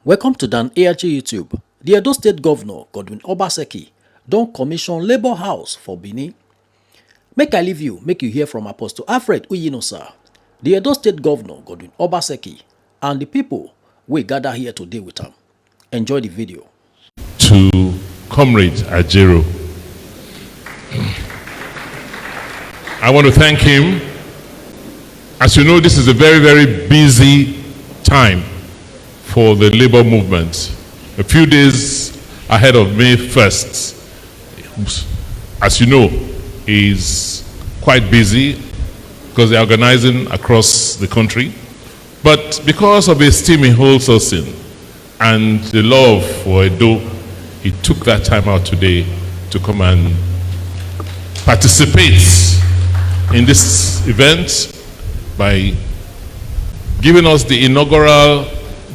Welcome to Dan ARG YouTube. The Edo State Governor, Godwin Obaseki, don commission Labour House for Benin. Make I leave you, make you hear from Apostle Alfred Uyinosa, the Edo State Governor, Godwin Obaseki, and the people we gather here today with him. Enjoy the video. To Comrade Ajero, I want to thank him. As you know, this is a very, very busy time for the labor movement. A few days ahead of May 1st, as you know, is quite busy because they're organizing across the country. But because of a steaming whole sourcing and the love for Edo, he took that time out today to come and participate in this event by giving us the inaugural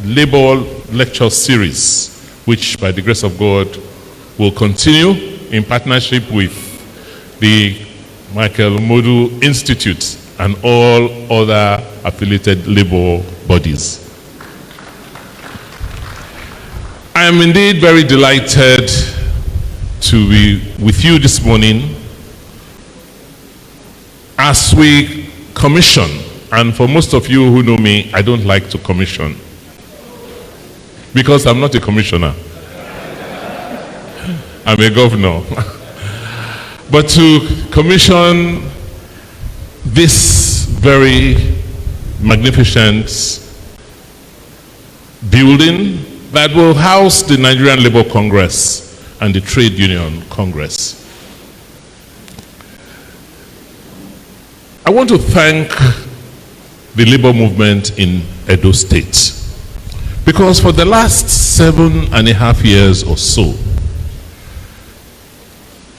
Labor Lecture Series, which by the grace of God will continue in partnership with the Imodu Institute and all other affiliated labor bodies. I am indeed very delighted to be with you this morning as we commission, and for most of you who know me, I don't like to commission because I'm not a commissioner. I'm a governor. But to commission this very magnificent building that will house the Nigerian Labour Congress and the Trade Union Congress. I want to thank the labor movement in Edo State, because for the last 7.5 years or so,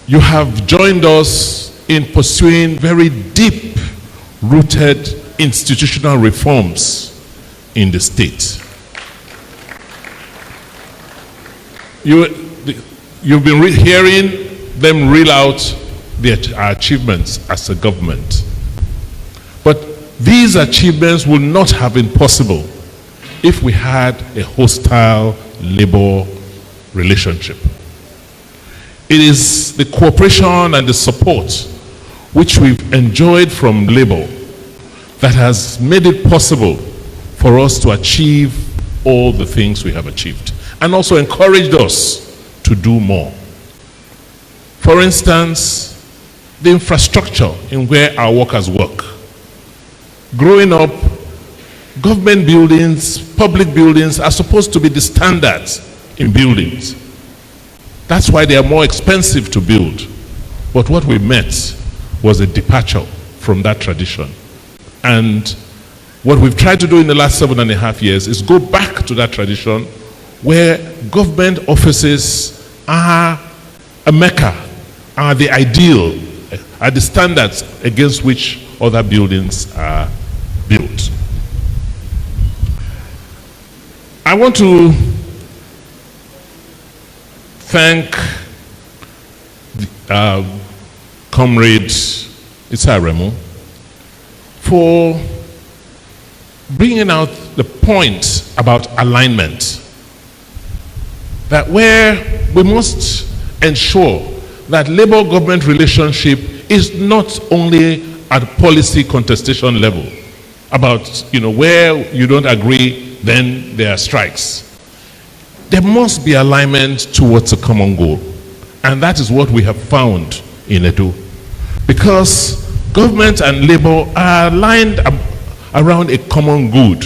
you have joined us in pursuing very deep-rooted institutional reforms in the state. You've been hearing them reel out their achievements as a government. But these achievements would not have been possible if we had a hostile labor relationship. It is the cooperation and the support which we've enjoyed from labor that has made it possible for us to achieve all the things we have achieved, and also encouraged us to do more. For instance, the infrastructure in where our workers work. Growing up, government buildings, public buildings are supposed to be the standards in buildings. That's why they are more expensive to build. But what we met was a departure from that tradition. And what we've tried to do in the last 7.5 years is go back to that tradition where government offices are a mecca, are the ideal, are the standards against which other buildings are built. I want to thank Comrade Isaremo for bringing out the point about alignment, that where we must ensure that labor-government relationship is not only at policy contestation level, about where you don't agree, then there are strikes. There must be alignment towards a common goal. And that is what we have found in Edo. Because government and labor are aligned around a common good,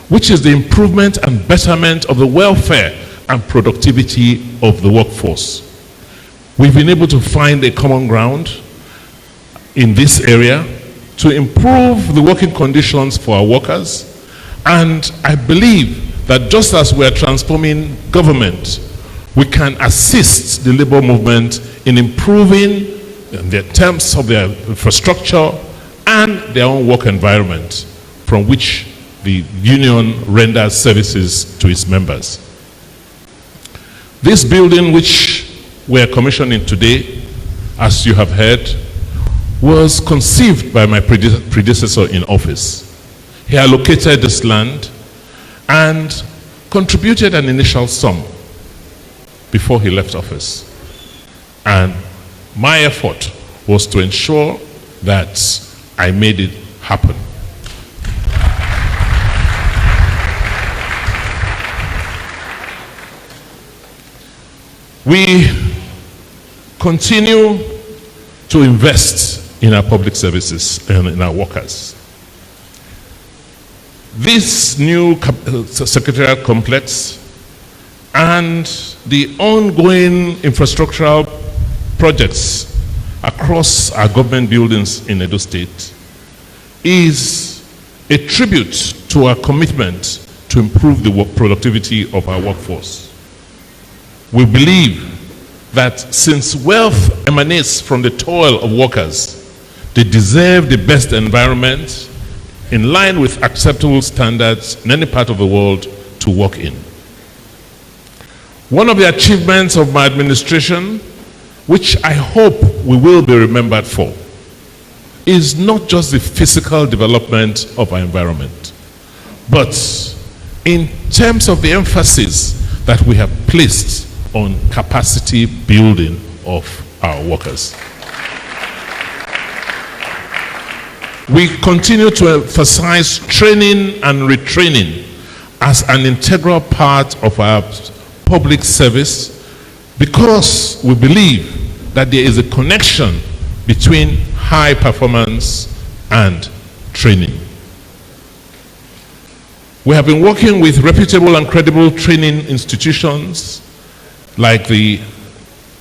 which is the improvement and betterment of the welfare and productivity of the workforce. We've been able to find a common ground in this area to improve the working conditions for our workers. And I believe that just as we are transforming government, we can assist the labor movement in improving the terms of their infrastructure and their own work environment from which the union renders services to its members. This building which we are commissioning today, as you have heard, was conceived by my predecessor in office. He allocated this land, and contributed an initial sum before he left office. And my effort was to ensure that I made it happen. We continue to invest in our public services and in our workers. This new secretariat complex and the ongoing infrastructural projects across our government buildings in Edo State is a tribute to our commitment to improve the productivity of our workforce. We believe that since wealth emanates from the toil of workers, they deserve the best environment in line with acceptable standards in any part of the world to work in. One of the achievements of my administration, which I hope we will be remembered for, is not just the physical development of our environment, but in terms of the emphasis that we have placed on capacity building of our workers. We continue to emphasize training and retraining as an integral part of our public service because we believe that there is a connection between high performance and training. We have been working with reputable and credible training institutions like the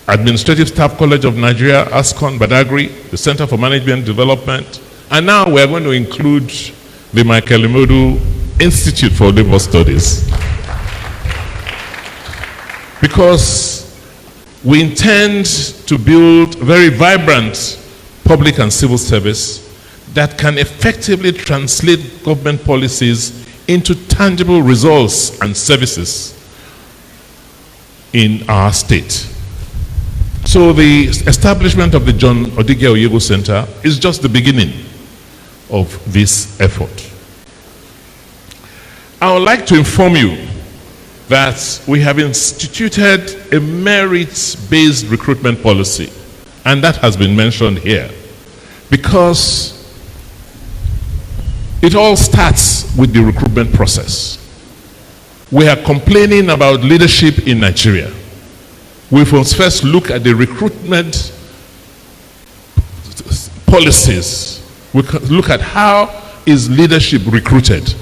Administrative Staff College of Nigeria, ASCON, Badagry, the Center for Management Development, and now we are going to include the Michael Imodu Institute for Labor Studies. Because we intend to build very vibrant public and civil service that can effectively translate government policies into tangible results and services in our state. So the establishment of the John Odigie Oyego Center is just the beginning of this effort. I would like to inform you that we have instituted a merit-based recruitment policy, and that has been mentioned here, because it all starts with the recruitment process. We are complaining about leadership in Nigeria. We must first look at the recruitment policies. We look at how is leadership recruited.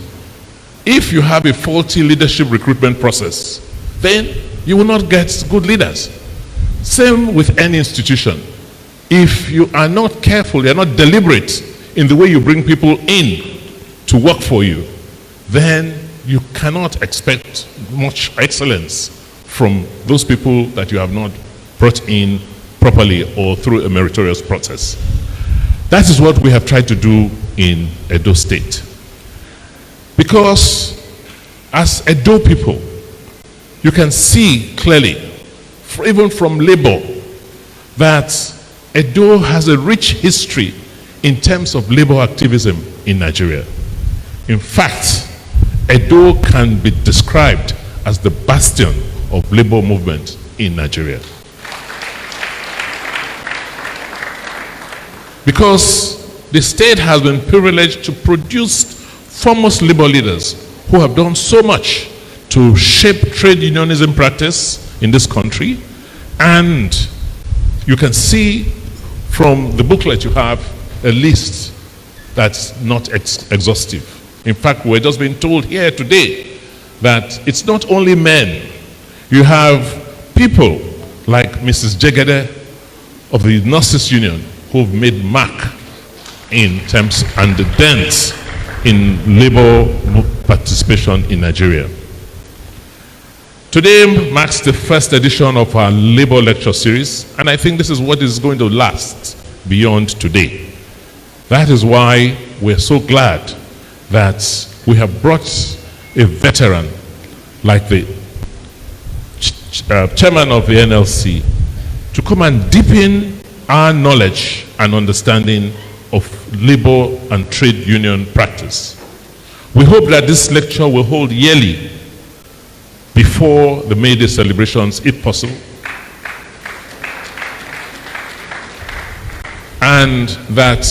If you have a faulty leadership recruitment process, then you will not get good leaders. Same with any institution. If you are not careful, you are not deliberate in the way you bring people in to work for you, then you cannot expect much excellence from those people that you have not brought in properly or through a meritorious process. That is what we have tried to do in Edo State. Because as Edo people, you can see clearly, even from labor, that Edo has a rich history in terms of labor activism in Nigeria. In fact, Edo can be described as the bastion of labor movement in Nigeria. Because the state has been privileged to produce foremost labor leaders who have done so much to shape trade unionism practice in this country. And you can see from the booklet you have a list that's not exhaustive. In fact, we're just being told here today that it's not only men. You have people like Mrs. Jegede of the Nurses Union who've made mark in terms and the dent in labor participation in Nigeria. Today marks the first edition of our labor lecture series, and I think this is what is going to last beyond today. That is why we're so glad that we have brought a veteran like the chairman of the NLC to come and deepen our knowledge and understanding of labor and trade union practice. We hope that this lecture will hold yearly before the May Day celebrations, if possible. And that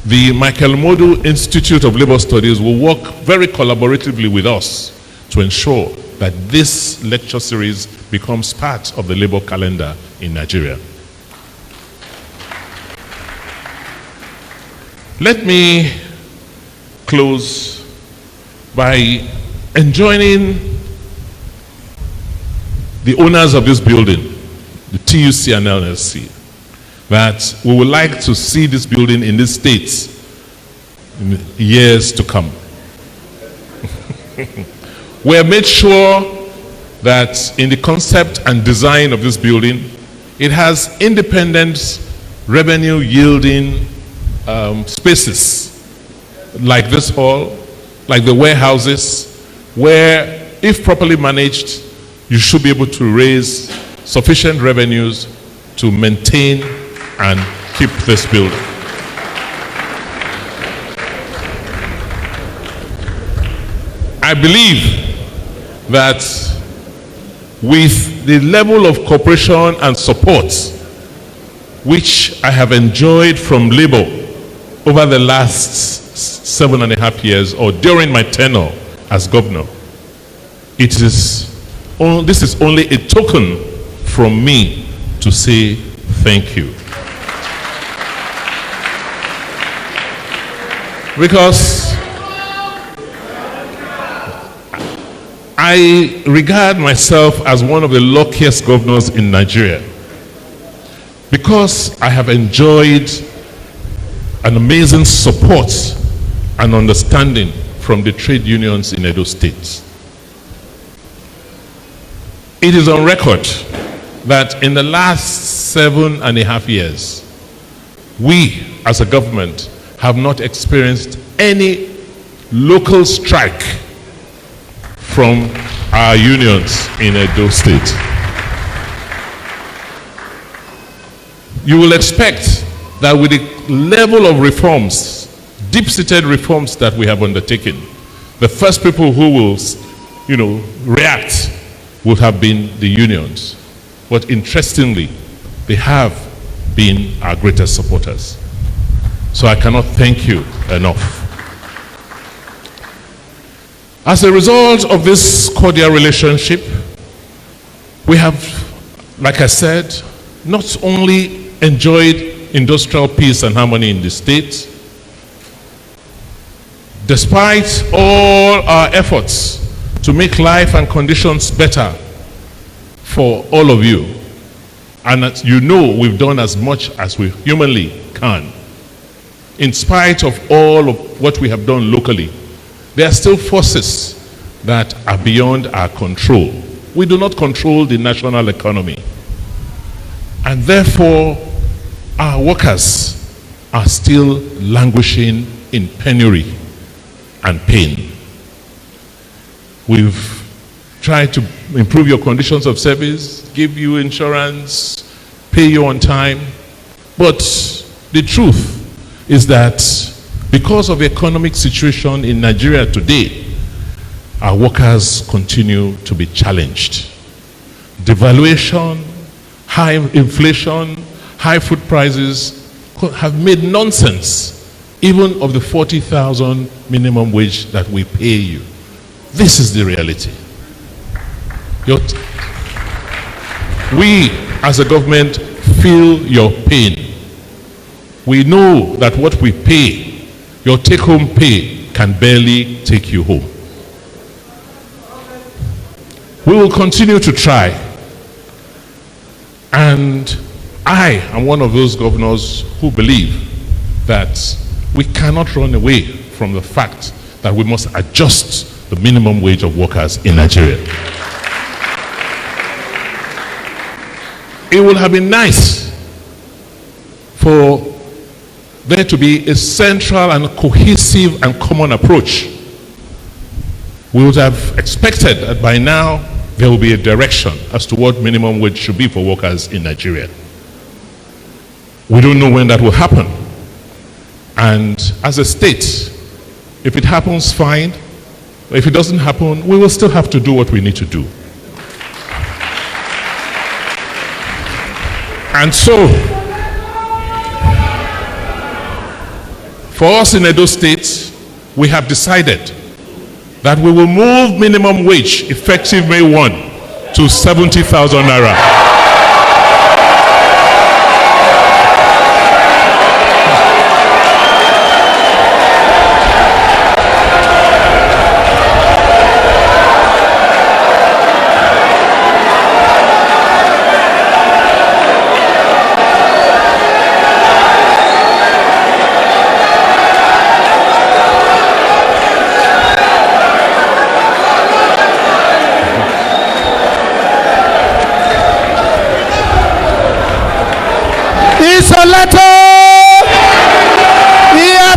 the Michael Imodu Institute of Labor Studies will work very collaboratively with us to ensure that this lecture series becomes part of the labor calendar in Nigeria. Let me close by enjoining the owners of this building, the TUC and LLC, that we would like to see this building in this state in years to come. We have made sure that in the concept and design of this building, it has independent revenue yielding spaces like this hall, like the warehouses, where if properly managed, you should be able to raise sufficient revenues to maintain and keep this building. I believe that with the level of cooperation and support which I have enjoyed from labor over the last 7.5 years, or during my tenure as governor, this is only a token from me to say thank you. Because I regard myself as one of the luckiest governors in Nigeria, because I have enjoyed an amazing support and understanding from the trade unions in Edo State. It is on record that in the last 7.5 years, we as a government have not experienced any local strike from our unions in Edo State. You will expect that with the level of reforms, deep-seated reforms that we have undertaken, the first people who will, react would have been the unions. But interestingly, they have been our greatest supporters. So I cannot thank you enough. As a result of this cordial relationship, we have, like I said, not only enjoyed industrial peace and harmony in the state, despite all our efforts to make life and conditions better for all of you. And as you know, we've done as much as we humanly can. In spite of all of what we have done locally, there are still forces that are beyond our control. We do not control the national economy. And therefore, our workers are still languishing in penury and pain. We've tried to improve your conditions of service, give you insurance, pay you on time. But the truth is that because of the economic situation in Nigeria today, our workers continue to be challenged. Devaluation, high inflation, high food prices have made nonsense even of the 40,000 minimum wage that we pay you. This is the reality. We as a government feel your pain. We know that what we pay, your take-home pay, can barely take you home. We will continue to try. And I am one of those governors who believe that we cannot run away from the fact that we must adjust the minimum wage of workers in Nigeria. It would have been nice for there to be a central and cohesive and common approach. We would have expected that by now there will be a direction as to what minimum wage should be for workers in Nigeria. We don't know when that will happen. And as a state, if it happens, fine. If it doesn't happen, we will still have to do what we need to do. And so, for us in Edo State, we have decided that we will move minimum wage effective May 1 to 70,000 naira.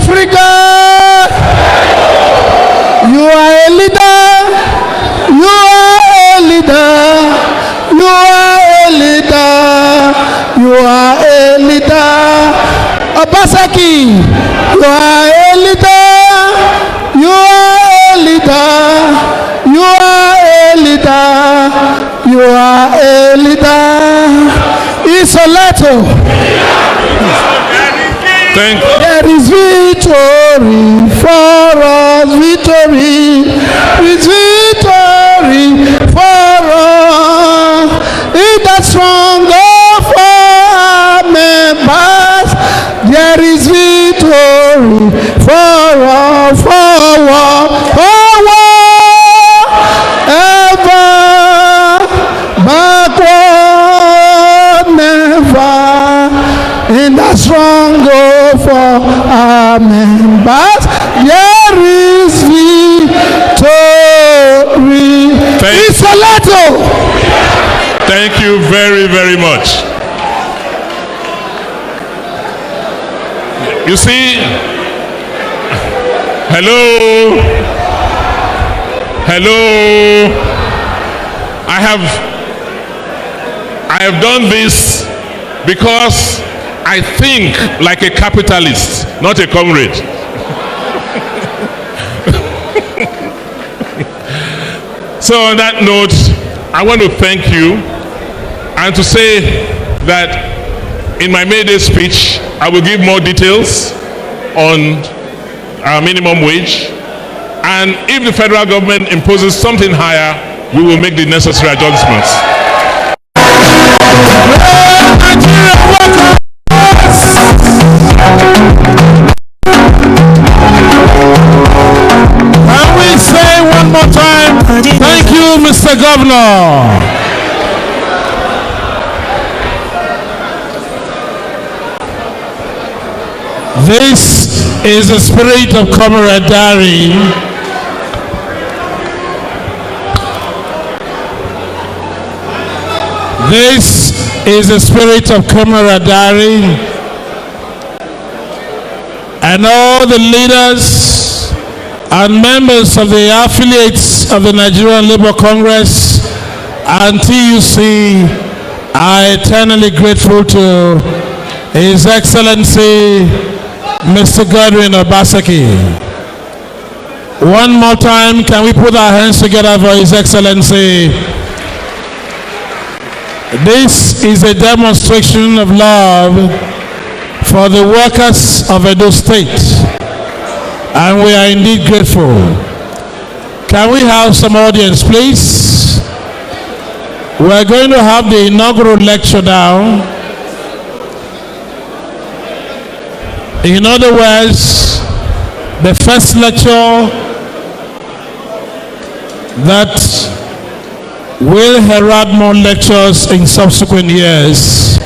Africa, you are a leader, you are a leader, you are a leader, you are a leader. Obaseki, you are a leader, you are a leader, you are a leader, you are a leader. Isoleto. There is victory for us, victory is victory for us. It is stronger for our members. There is victory for us, ever backward, never. In the stronger for our members, there is victory. Thank you very, very much. You see, hello, I have done this because I think like a capitalist, not a comrade. So on that note, I want to thank you and to say that in my May Day speech, I will give more details on our minimum wage. And if the federal government imposes something higher, we will make the necessary adjustments. Can we say one more time? Thank you, Mr. Governor. This is a spirit of camaraderie. This is a spirit of camaraderie, and all the leaders and members of the affiliates of the Nigerian Labour Congress and TUC are eternally grateful to His Excellency Mr. Godwin Obaseki. One more time, can we put our hands together for His Excellency? This is a demonstration of love for the workers of Edo State, and we are indeed grateful. Can we have some audience, please? We are going to have the inaugural lecture now. In other words, the first lecture that will herald more lectures in subsequent years.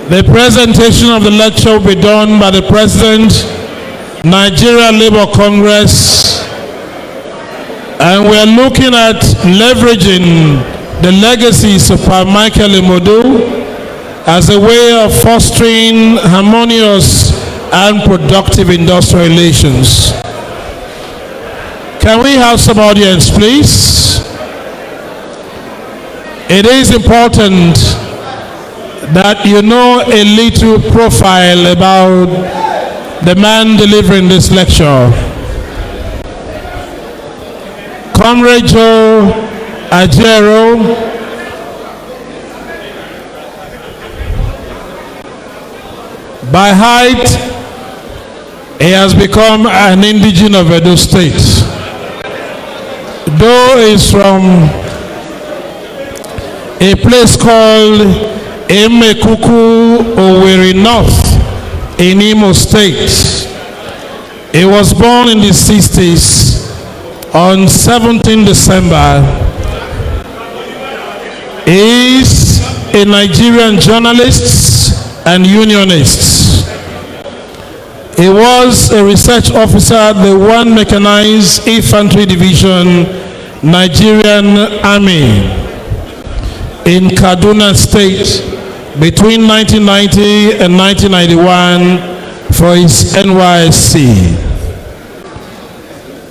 The presentation of the lecture will be done by the President, Nigeria Labour Congress, and we are looking at leveraging the legacies of Sir Michael Imodu as a way of fostering harmonious and productive industrial relations. Can we have some audience, please? It is important that you know a little profile about the man delivering this lecture. Comrade Joe Ajero. By height, he has become an indigene of Edo State. Though he's from a place called Emekuku Owerri North in Imo State. He was born in the 60s on 17 December. He is a Nigerian journalist and unionist. He was a research officer at the 1 Mechanized Infantry Division, Nigerian Army in Kaduna State between 1990 and 1991 for his NYSC.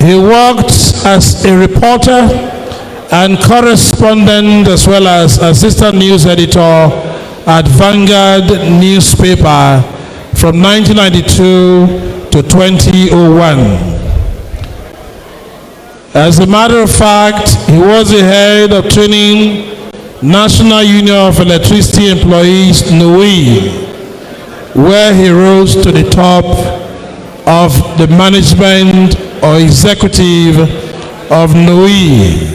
He worked as a reporter and correspondent as well as assistant news editor at Vanguard newspaper from 1992 to 2001. As a matter of fact, he was the head of training National Union of Electricity Employees, NUI, where he rose to the top of the management or executive of NUI.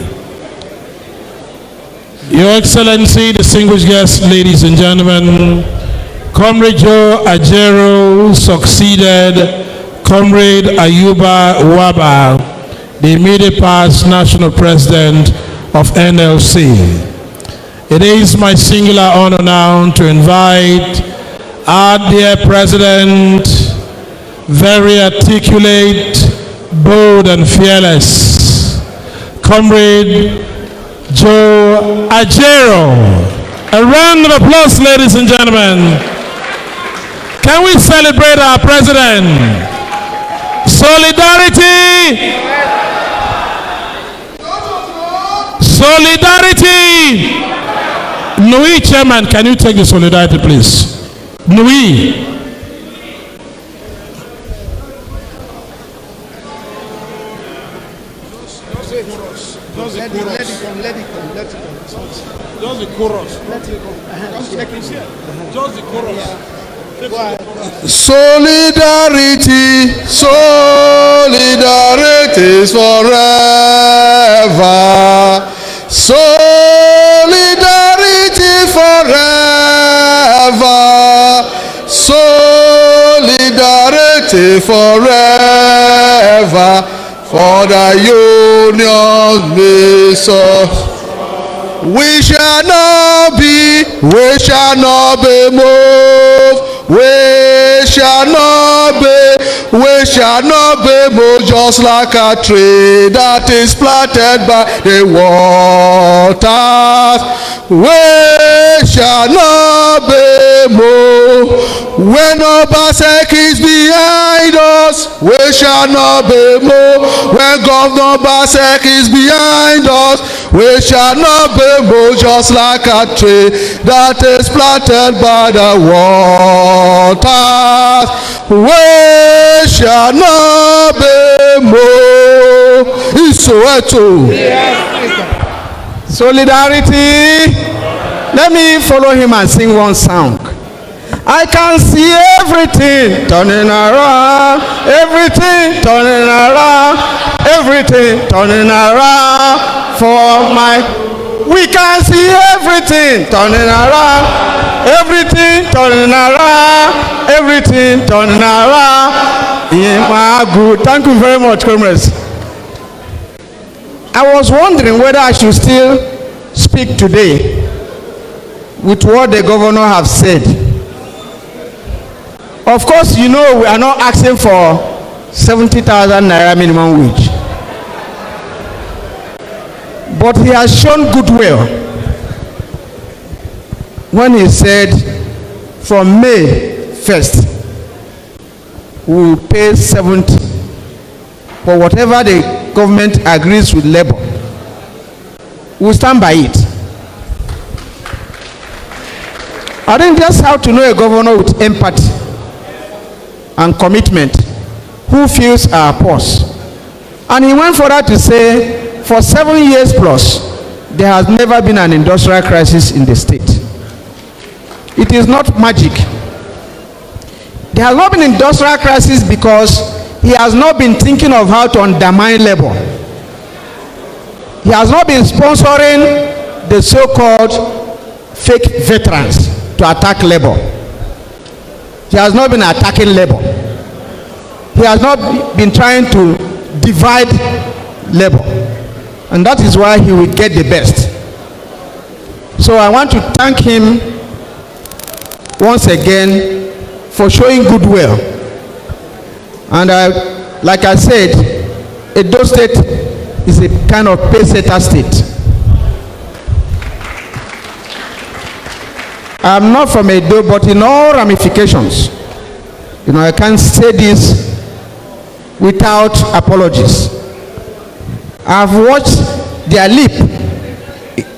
Your Excellency, distinguished guests, ladies and gentlemen, Comrade Joe Ajero succeeded Comrade Ayuba Waba, the immediate past national president of NLC. It is my singular honor now to invite our dear President, very articulate, bold and fearless, Comrade Joe Ajero. A round of applause, ladies and gentlemen. Can we celebrate our President? Solidarity! Solidarity! Nui Chairman, can you take the solidarity, please? Nui. Let it come. Just the chorus. Just the chorus. Solidarity, solidarity is forever. Solidarity forever. Solidarity forever. For the union makes us. We shall not be moved. We shall not be moved, just like a tree that is planted by the waters. We shall not be moved. When Obaseki is behind us, we shall not be moved. When Governor Obaseki is behind us, we shall not be moved, just like a tree that is planted by the waters. We shall not be moved. It's Soweto. Solidarity. Let me follow him and sing one song. I can see everything turning around, everything turning around, everything turning around for my. We can see everything turning around, everything turning around, everything turning around. Good. Thank you very much, comrades. I was wondering whether I should still speak today with what the governor have said. Of course, you know we are not asking for 70,000 naira minimum wage. But he has shown goodwill when he said from May 1st we will pay 70 for whatever the government agrees with labor. We will stand by it. I think just how to know a governor with empathy and commitment who feels our pulse. And he went further to say for 7 years plus, there has never been an industrial crisis in the state. It is not magic. There has not been an industrial crisis because he has not been thinking of how to undermine labor. He has not been sponsoring the so-called fake veterans to attack labor. He has not been attacking labor. He has not been trying to divide labor. And that is why he will get the best. So I want to thank him once again for showing goodwill. And like I said, Edo State is a kind of pace-setter state. I'm not from Edo, but in all ramifications, I can't say this without apologies. I've watched their leap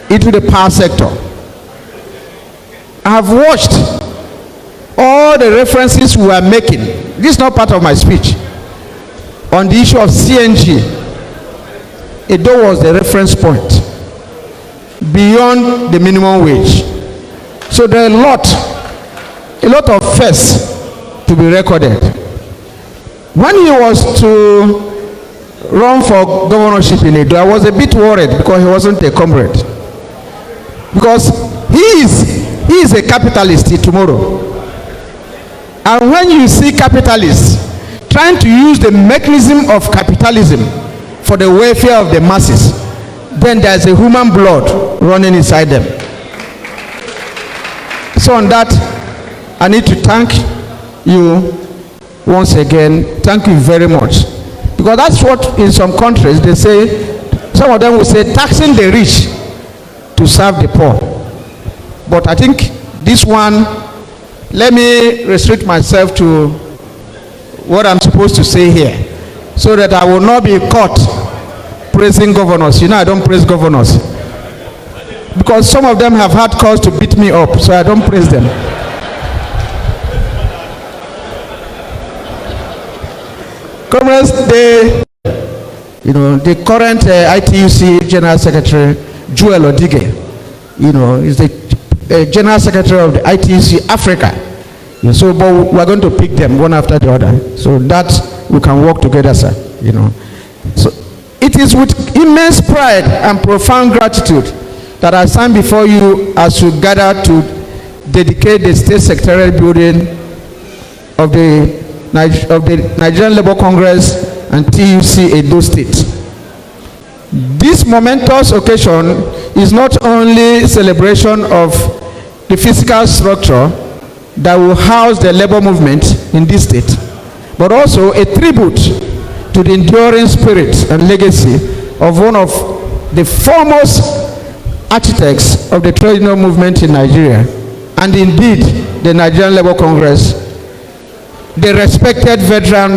into the power sector. I've watched all the references we are making. This is not part of my speech. On the issue of CNG, Edo was the reference point beyond the minimum wage. So there are a lot of firsts to be recorded. When he was to run for governorship in Edo, I was a bit worried because he wasn't a comrade. Because he is a capitalist tomorrow. And when you see capitalists trying to use the mechanism of capitalism for the welfare of the masses, then there's a human blood running inside them. So on that, I need to thank you once again. Thank you very much. Because that's what in some countries they say, some of them will say taxing the rich to serve the poor. But I think this one, let me restrict myself to what I'm supposed to say here, so that I will not be caught praising governors. I don't praise governors. Because some of them have had cause to beat me up, so I don't praise them. Comrades, the current ITUC General Secretary, Joel Odige, is the General Secretary of the ITUC Africa. So, but we're going to pick them one after the other, so that we can work together, sir. So it is with immense pride and profound gratitude that I stand before you as we gather to dedicate the State Secretarial building of the Nigerian Labour Congress and TUC Edo State. This momentous occasion is not only a celebration of the physical structure that will house the labor movement in this state, but also a tribute to the enduring spirit and legacy of one of the foremost architects of the trade union movement in Nigeria, and indeed the Nigerian Labour Congress, the respected veteran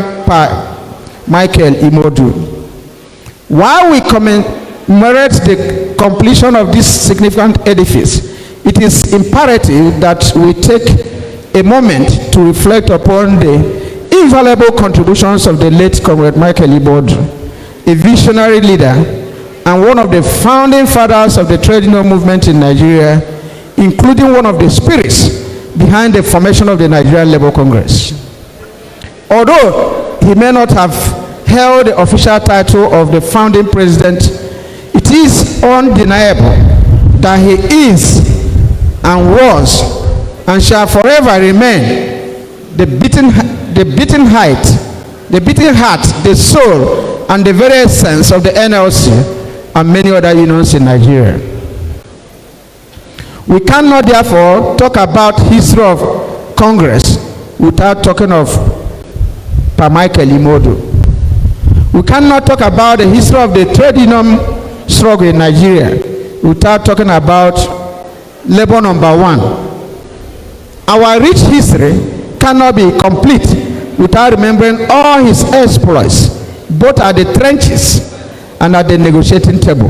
Michael Imodu. While we commemorate the completion of this significant edifice, it is imperative that we take a moment to reflect upon the invaluable contributions of the late Comrade Michael Imodu, a visionary leader and one of the founding fathers of the trade union movement in Nigeria, including one of the spirits behind the formation of the Nigerian Labour Congress. Although he may not have held the official title of the founding president, it is undeniable that he is and was and shall forever remain the beating heart, the soul, and the very essence of the NLC and many other unions in Nigeria. We cannot therefore talk about history of Congress without talking of Pa Michael Imodu. We cannot talk about the history of the trade union struggle in Nigeria without talking about labor number one. Our rich history cannot be complete without remembering all his exploits, both at the trenches and at the negotiating table.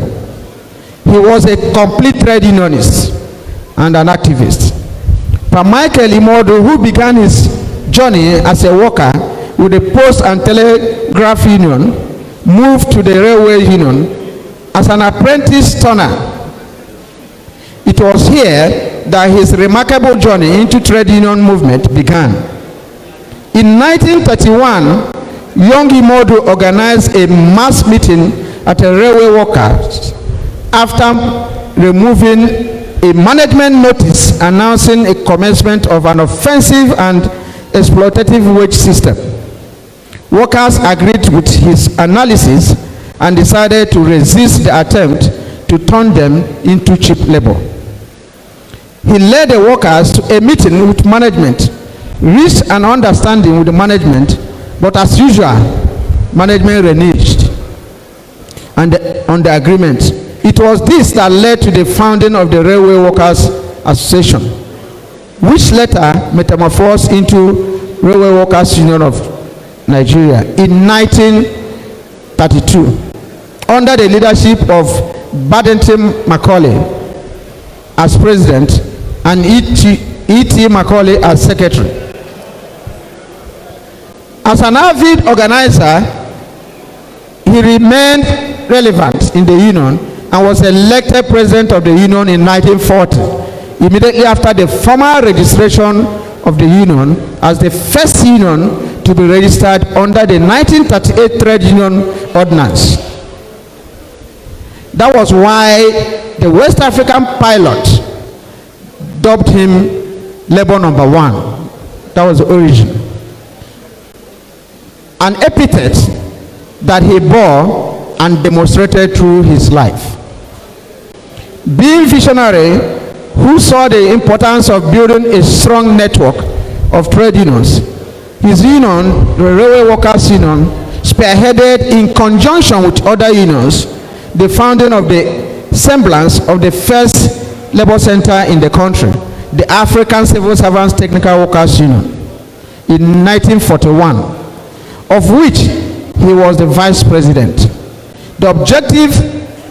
He was a complete trade unionist and an activist. Pa Michael Imodu, who began his journey as a worker with the Post and Telegraph Union, moved to the Railway Union, as an apprentice turner. It was here that his remarkable journey into trade union movement began. In 1931, young Imodu organized a mass meeting at a railway workers after removing a management notice announcing a commencement of an offensive and exploitative wage system. Workers agreed with his analysis and decided to resist the attempt to turn them into cheap labor. He led the workers to a meeting with management, reached an understanding with the management, but as usual, management reneged on the agreement. It was this that led to the founding of the Railway Workers Association, which later metamorphosed into Railway Workers Union of Nigeria in 1932, under the leadership of Badenton Macaulay as president and E.T. Macaulay as secretary. As an avid organizer, he remained relevant in the union and was elected president of the union in 1940, immediately after the formal registration of the union as the first union to be registered under the 1938 Trade Union Ordinance. That was why the West African pilot dubbed him Labor Number One. That was the origin. An epithet that he bore and demonstrated through his life. Being visionary, who saw the importance of building a strong network of trade unions, his union, the Railway Workers Union, spearheaded in conjunction with other unions the founding of the semblance of the first labor center in the country, the African Civil Servants Technical Workers Union, in 1941, of which he was the vice president. The objective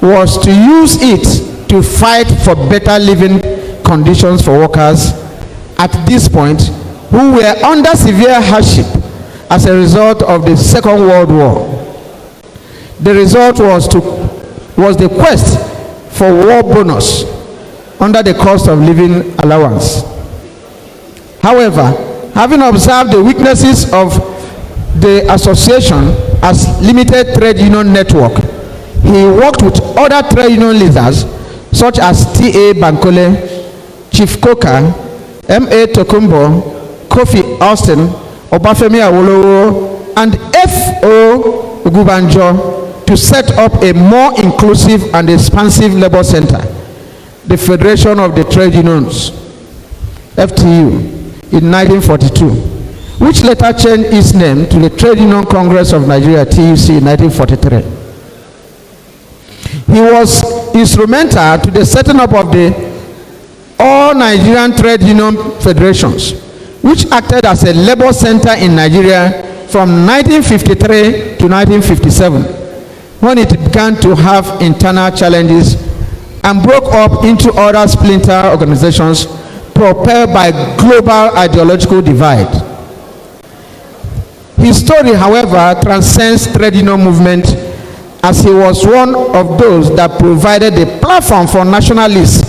was to use it to fight for better living conditions for workers at this point who were under severe hardship as a result of the Second World War. The result was the quest for war bonus under the cost of living allowance. However, having observed the weaknesses of the association as limited trade union network, he worked with other trade union leaders such as T.A. Bankole, Chief Coker, M.A. Tokumbo, Kofi Austin, Obafemi Awolowo, and F.O. Ogubanjo to set up a more inclusive and expansive labor center, the Federation of the Trade Unions, FTU, in 1942, which later changed its name to the Trade Union Congress of Nigeria, TUC, in 1943. He was instrumental to the setting up of the All Nigerian Trade Union Federations, which acted as a labor center in Nigeria from 1953 to 1957, when it began to have internal challenges and broke up into other splinter organizations propelled by global ideological divide. His story, however, transcends trade union movement, as he was one of those that provided the platform for nationalists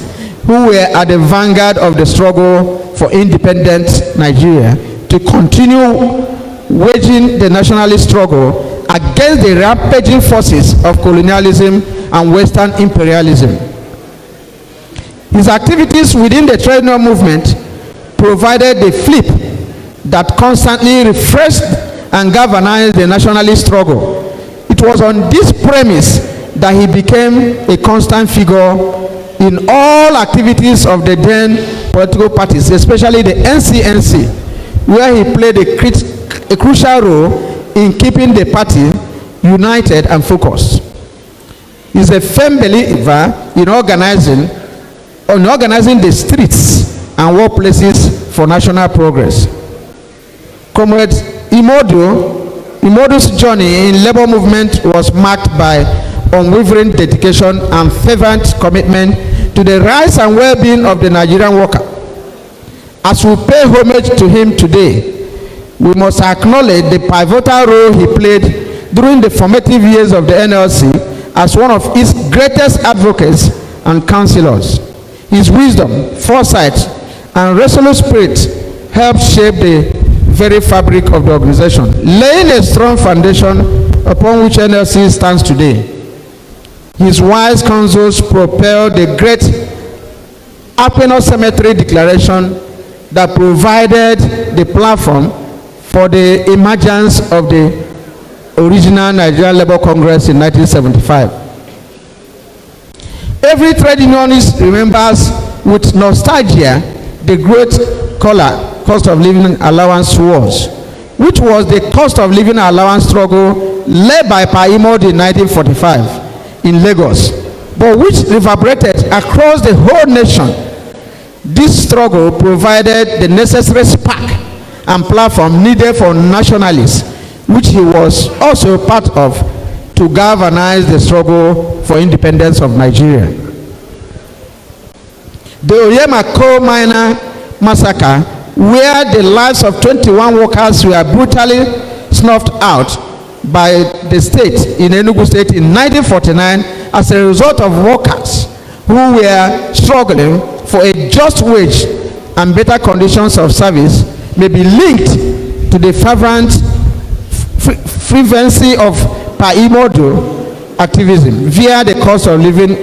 who were at the vanguard of the struggle for independent Nigeria to continue waging the nationalist struggle against the rampaging forces of colonialism and Western imperialism. His activities within the trade union movement provided the flip that constantly refreshed and galvanized the nationalist struggle. It was on this premise that he became a constant figure in all activities of the then political parties, especially the NCNC, where he played a crucial role in keeping the party united and focused. He's a firm believer in organizing the streets and workplaces for national progress. Comrade Imodu's journey in labor movement was marked by unwavering dedication and fervent commitment to the rights and well-being of the Nigerian worker. As we pay homage to him today, we must acknowledge the pivotal role he played during the formative years of the NLC as one of its greatest advocates and counselors. His wisdom, foresight, and resolute spirit helped shape the very fabric of the organization, laying a strong foundation upon which NLC stands today. His wise counsels propelled the great Aquinas Cemetery Declaration that provided the platform for the emergence of the original Nigerian Labour Congress in 1975. Every trade unionist remembers with nostalgia the great cost of living allowance wars, which was the cost of living allowance struggle led by Imodu in 1945 in Lagos, but which reverberated across the whole nation. This struggle provided the necessary spark and platform needed for nationalists, which he was also part of, to galvanize the struggle for independence of Nigeria. The Oyema coal miner massacre, where the lives of 21 workers were brutally snuffed out by the state in Enugu State in 1949 as a result of workers who were struggling for a just wage and better conditions of service, may be linked to the fervent fervency of Imodu activism via the cost of living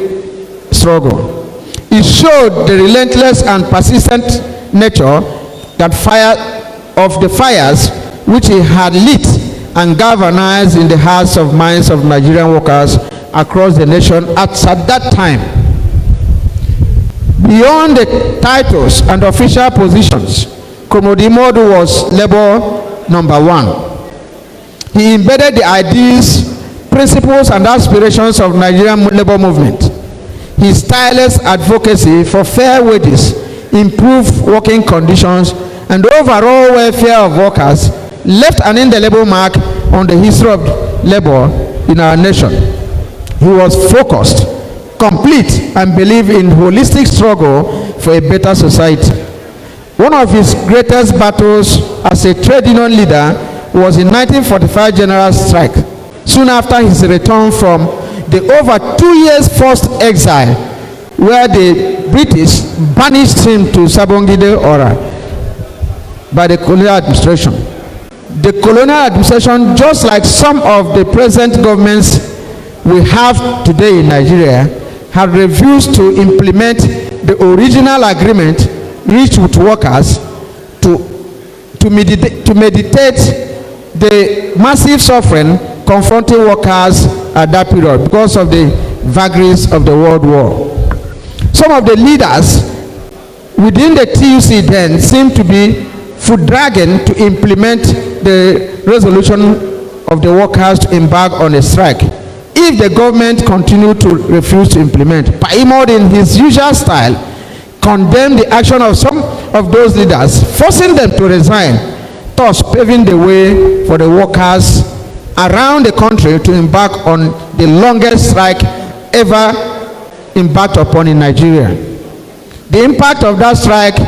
struggle. It showed the relentless and persistent nature that of the fires which he had lit and galvanized in the hearts of minds of Nigerian workers across the nation at that time. Beyond the titles and official positions, Imodu was labor number one. He embedded the ideas, principles, and aspirations of Nigerian labor movement. His tireless advocacy for fair wages, improved working conditions, and overall welfare of workers left an indelible mark on the history of labor in our nation. He was focused, complete, and believed in holistic struggle for a better society. One of his greatest battles as a trade union leader was in 1945 general strike, soon after his return from the over 2 years forced exile, where the British banished him to Sabongide Ora by the colonial administration. The colonial administration, just like some of the present governments we have today in Nigeria, had refused to implement the original agreement reached with workers to mediate the massive suffering confronting workers at that period because of the vagaries of the World War. Some of the leaders within the TUC then seemed to be foot dragging to implement the resolution of the workers to embark on a strike if the government continued to refuse to implement. Imodu, in his usual style, condemned the action of some of those leaders, forcing them to resign, thus paving the way for the workers around the country to embark on the longest strike ever embarked upon in Nigeria. The impact of that strike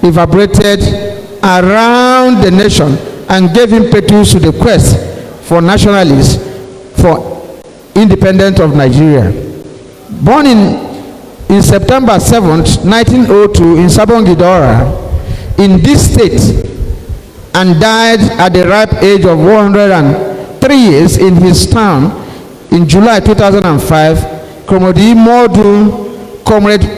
reverberated around the nation and gave impetus to the quest for nationalists for independence of Nigeria. Born in September 7th, 1902 in Sabongidora, in this state, and died at the ripe age of 103 years in his town in July 2005, Comrade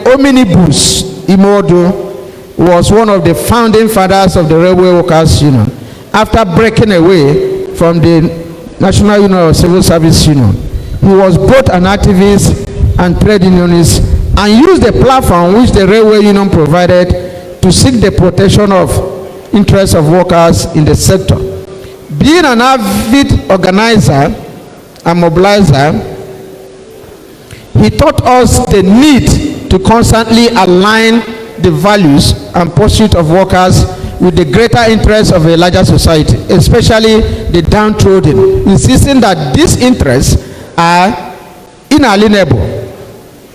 Omnibus Imodu was one of the founding fathers of the Railway Workers Union after breaking away from the National Union of Civil Service Union. He was both an activist and trade unionist and used the platform which the Railway Union provided to seek the protection of interests of workers in the sector. Being an avid organizer and mobilizer, he taught us the need to constantly align the values and pursuit of workers with the greater interests of a larger society, especially the downtrodden, insisting that these interests are inalienable.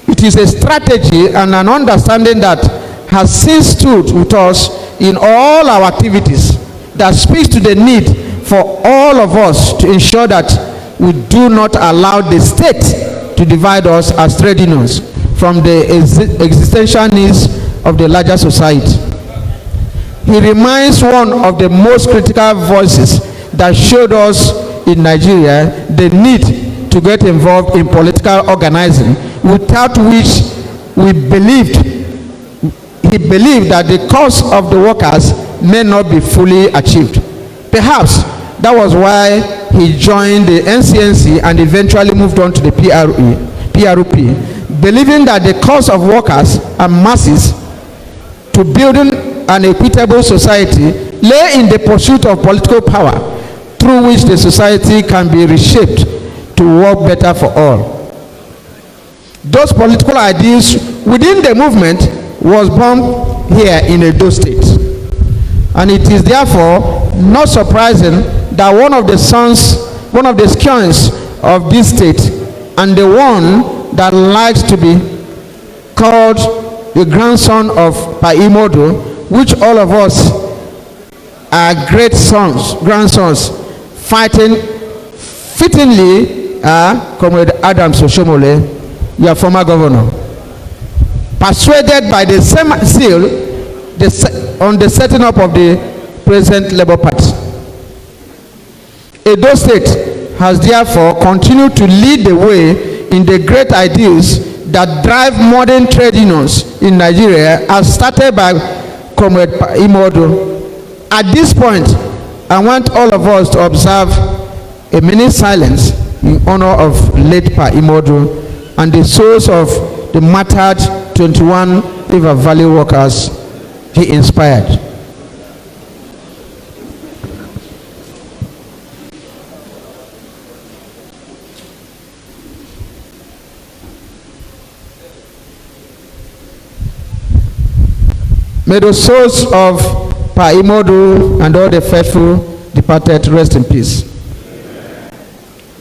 It is a strategy and an understanding that has since stood with us in all our activities, that speaks to the need for all of us to ensure that we do not allow the state to divide us as trade unions from the existential needs of the larger society. He remains one of the most critical voices that showed us in Nigeria the need to get involved in political organizing, without which he believed that the cause of the workers may not be fully achieved. Perhaps that was why he joined the NCNC and eventually moved on to the PRP, believing that the cause of workers and masses to building an equitable society lay in the pursuit of political power, through which the society can be reshaped to work better for all. Those political ideals within the movement was born here in Edo State, and it is therefore not surprising that one of the scions of this state, and the one that likes to be called the grandson of Imodu, which all of us are great grandsons, fighting fittingly, Comrade Adams SOHIOMHOLE, your former governor, persuaded by the same seal on the setting up of the present Labour Party. Edo State has therefore continued to lead the way in the great ideals that drive modern trade unions in Nigeria, as started by Comrade Imodu. At this point, I want all of us to observe a minute silence in honor of late Imodu and the souls of the martyred 21 River Valley workers he inspired. May the souls of Imodu and all the faithful departed rest in peace.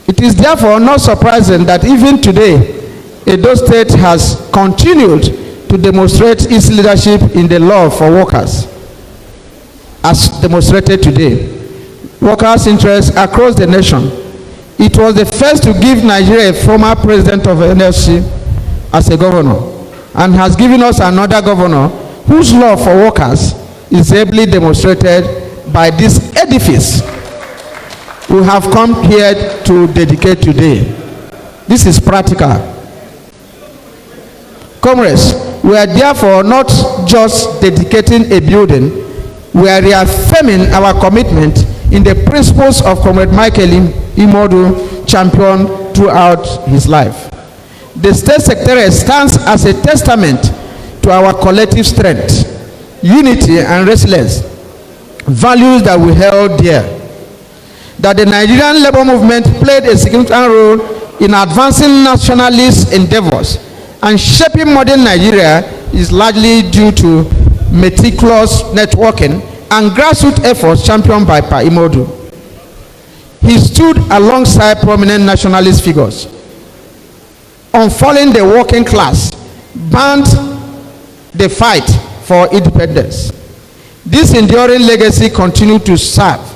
It is therefore not surprising that even today, Edo State has continued to demonstrate its leadership in the love for workers, as demonstrated today. Workers' interests across the nation. It was the first to give Nigeria a former president of NLC as a governor, and has given us another governor whose love for workers is ably demonstrated by this edifice we have come here to dedicate today. This is practical. Comrades, we are therefore not just dedicating a building, we are reaffirming our commitment in the principles of Comrade Michael Imodu championed throughout his life. The State Secretariat stands as a testament to our collective strength, unity, and resilience, values that we held dear. That the Nigerian labor movement played a significant role in advancing nationalist endeavors and shaping modern Nigeria is largely due to meticulous networking and grassroots efforts championed by Imodu. He stood alongside prominent nationalist figures, unfurling the working class, banned the fight for independence. This enduring legacy continued to serve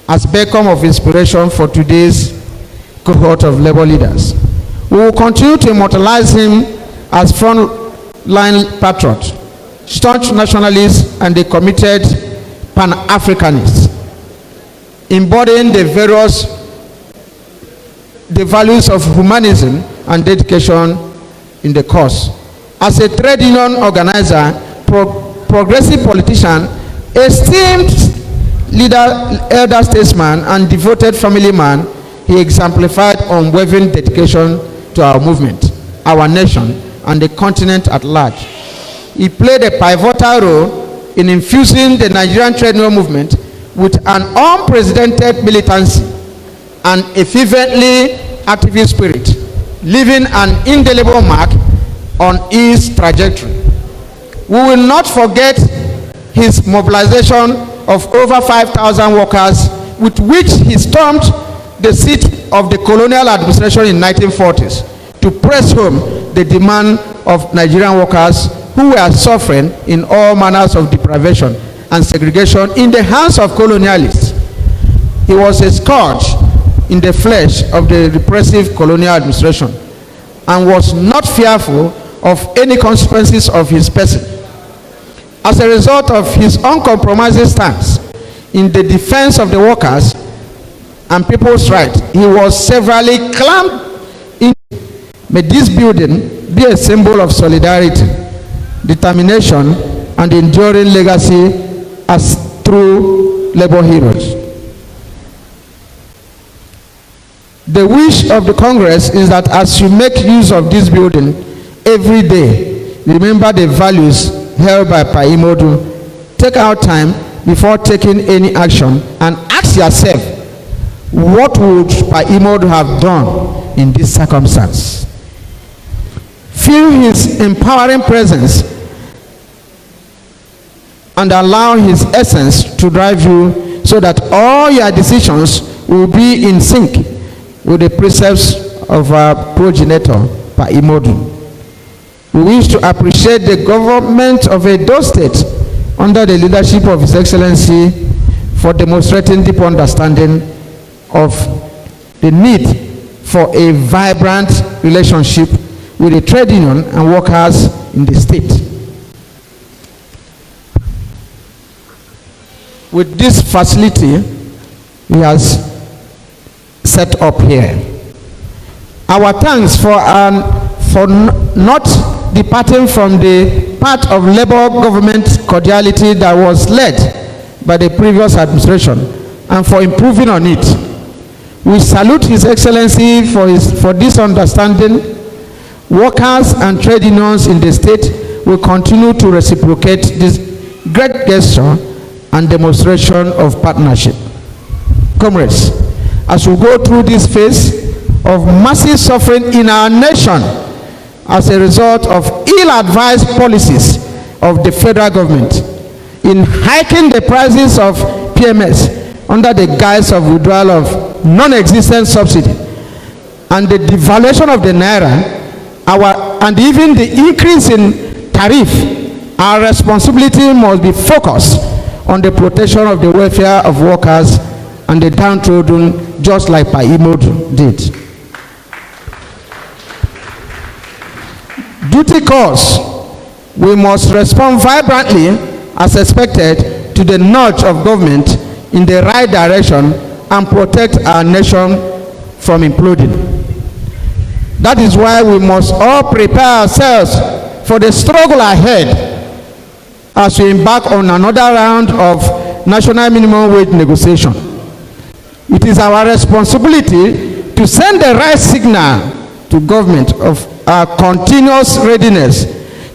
as beacon of inspiration for today's cohort of labor leaders. We will continue to immortalize him as front-line patriot, staunch nationalist, and a committed Pan-Africanist, embodying the values of humanism and dedication in the cause. As a trade union organizer, progressive politician, esteemed leader, elder statesman, and devoted family man, he exemplified unwavering dedication to our movement, our nation, and the continent at large. He played a pivotal role in infusing the Nigerian trade union movement with an unprecedented militancy and a fervently activist spirit, leaving an indelible mark on his trajectory. We will not forget his mobilization of over 5,000 workers with which he stormed the seat of the colonial administration in 1940s to press home the demand of Nigerian workers who were suffering in all manners of deprivation and segregation in the hands of colonialists. He was a scourge in the flesh of the repressive colonial administration, and was not fearful of any consequences of his person. As a result of his uncompromising stance in the defense of the workers and people's rights, he was severally clamped in. May this building be a symbol of solidarity, determination, and enduring legacy as true labor heroes. The wish of the Congress is that as you make use of this building every day, remember the values held by Pa Imodu. Take out time before taking any action and ask yourself, what would Pa Imodu have done in this circumstance? Feel his empowering presence and allow his essence to drive you so that all your decisions will be in sync with the precepts of our progenitor, Pa Imodu. We wish to appreciate the government of Edo State under the leadership of His Excellency for demonstrating deep understanding of the need for a vibrant relationship with the trade union and workers in the state. With this facility he has set up here, our thanks for not departing from the path of labor government cordiality that was led by the previous administration and for improving on it. We salute His Excellency for this understanding. Workers and trade unions in the state will continue to reciprocate this great gesture and demonstration of partnership. Comrades, as we go through this phase of massive suffering in our nation as a result of ill-advised policies of the federal government in hiking the prices of PMS under the guise of withdrawal of non-existent subsidy and the devaluation of the naira, and even the increase in tariff, our responsibility must be focused on the protection of the welfare of workers and the downtrodden, just like Pa Imodu did. Duty calls, we must respond vibrantly as expected to the nudge of government in the right direction and protect our nation from imploding. That is why we must all prepare ourselves for the struggle ahead as we embark on another round of national minimum wage negotiation. It is our responsibility to send the right signal to government of our continuous readiness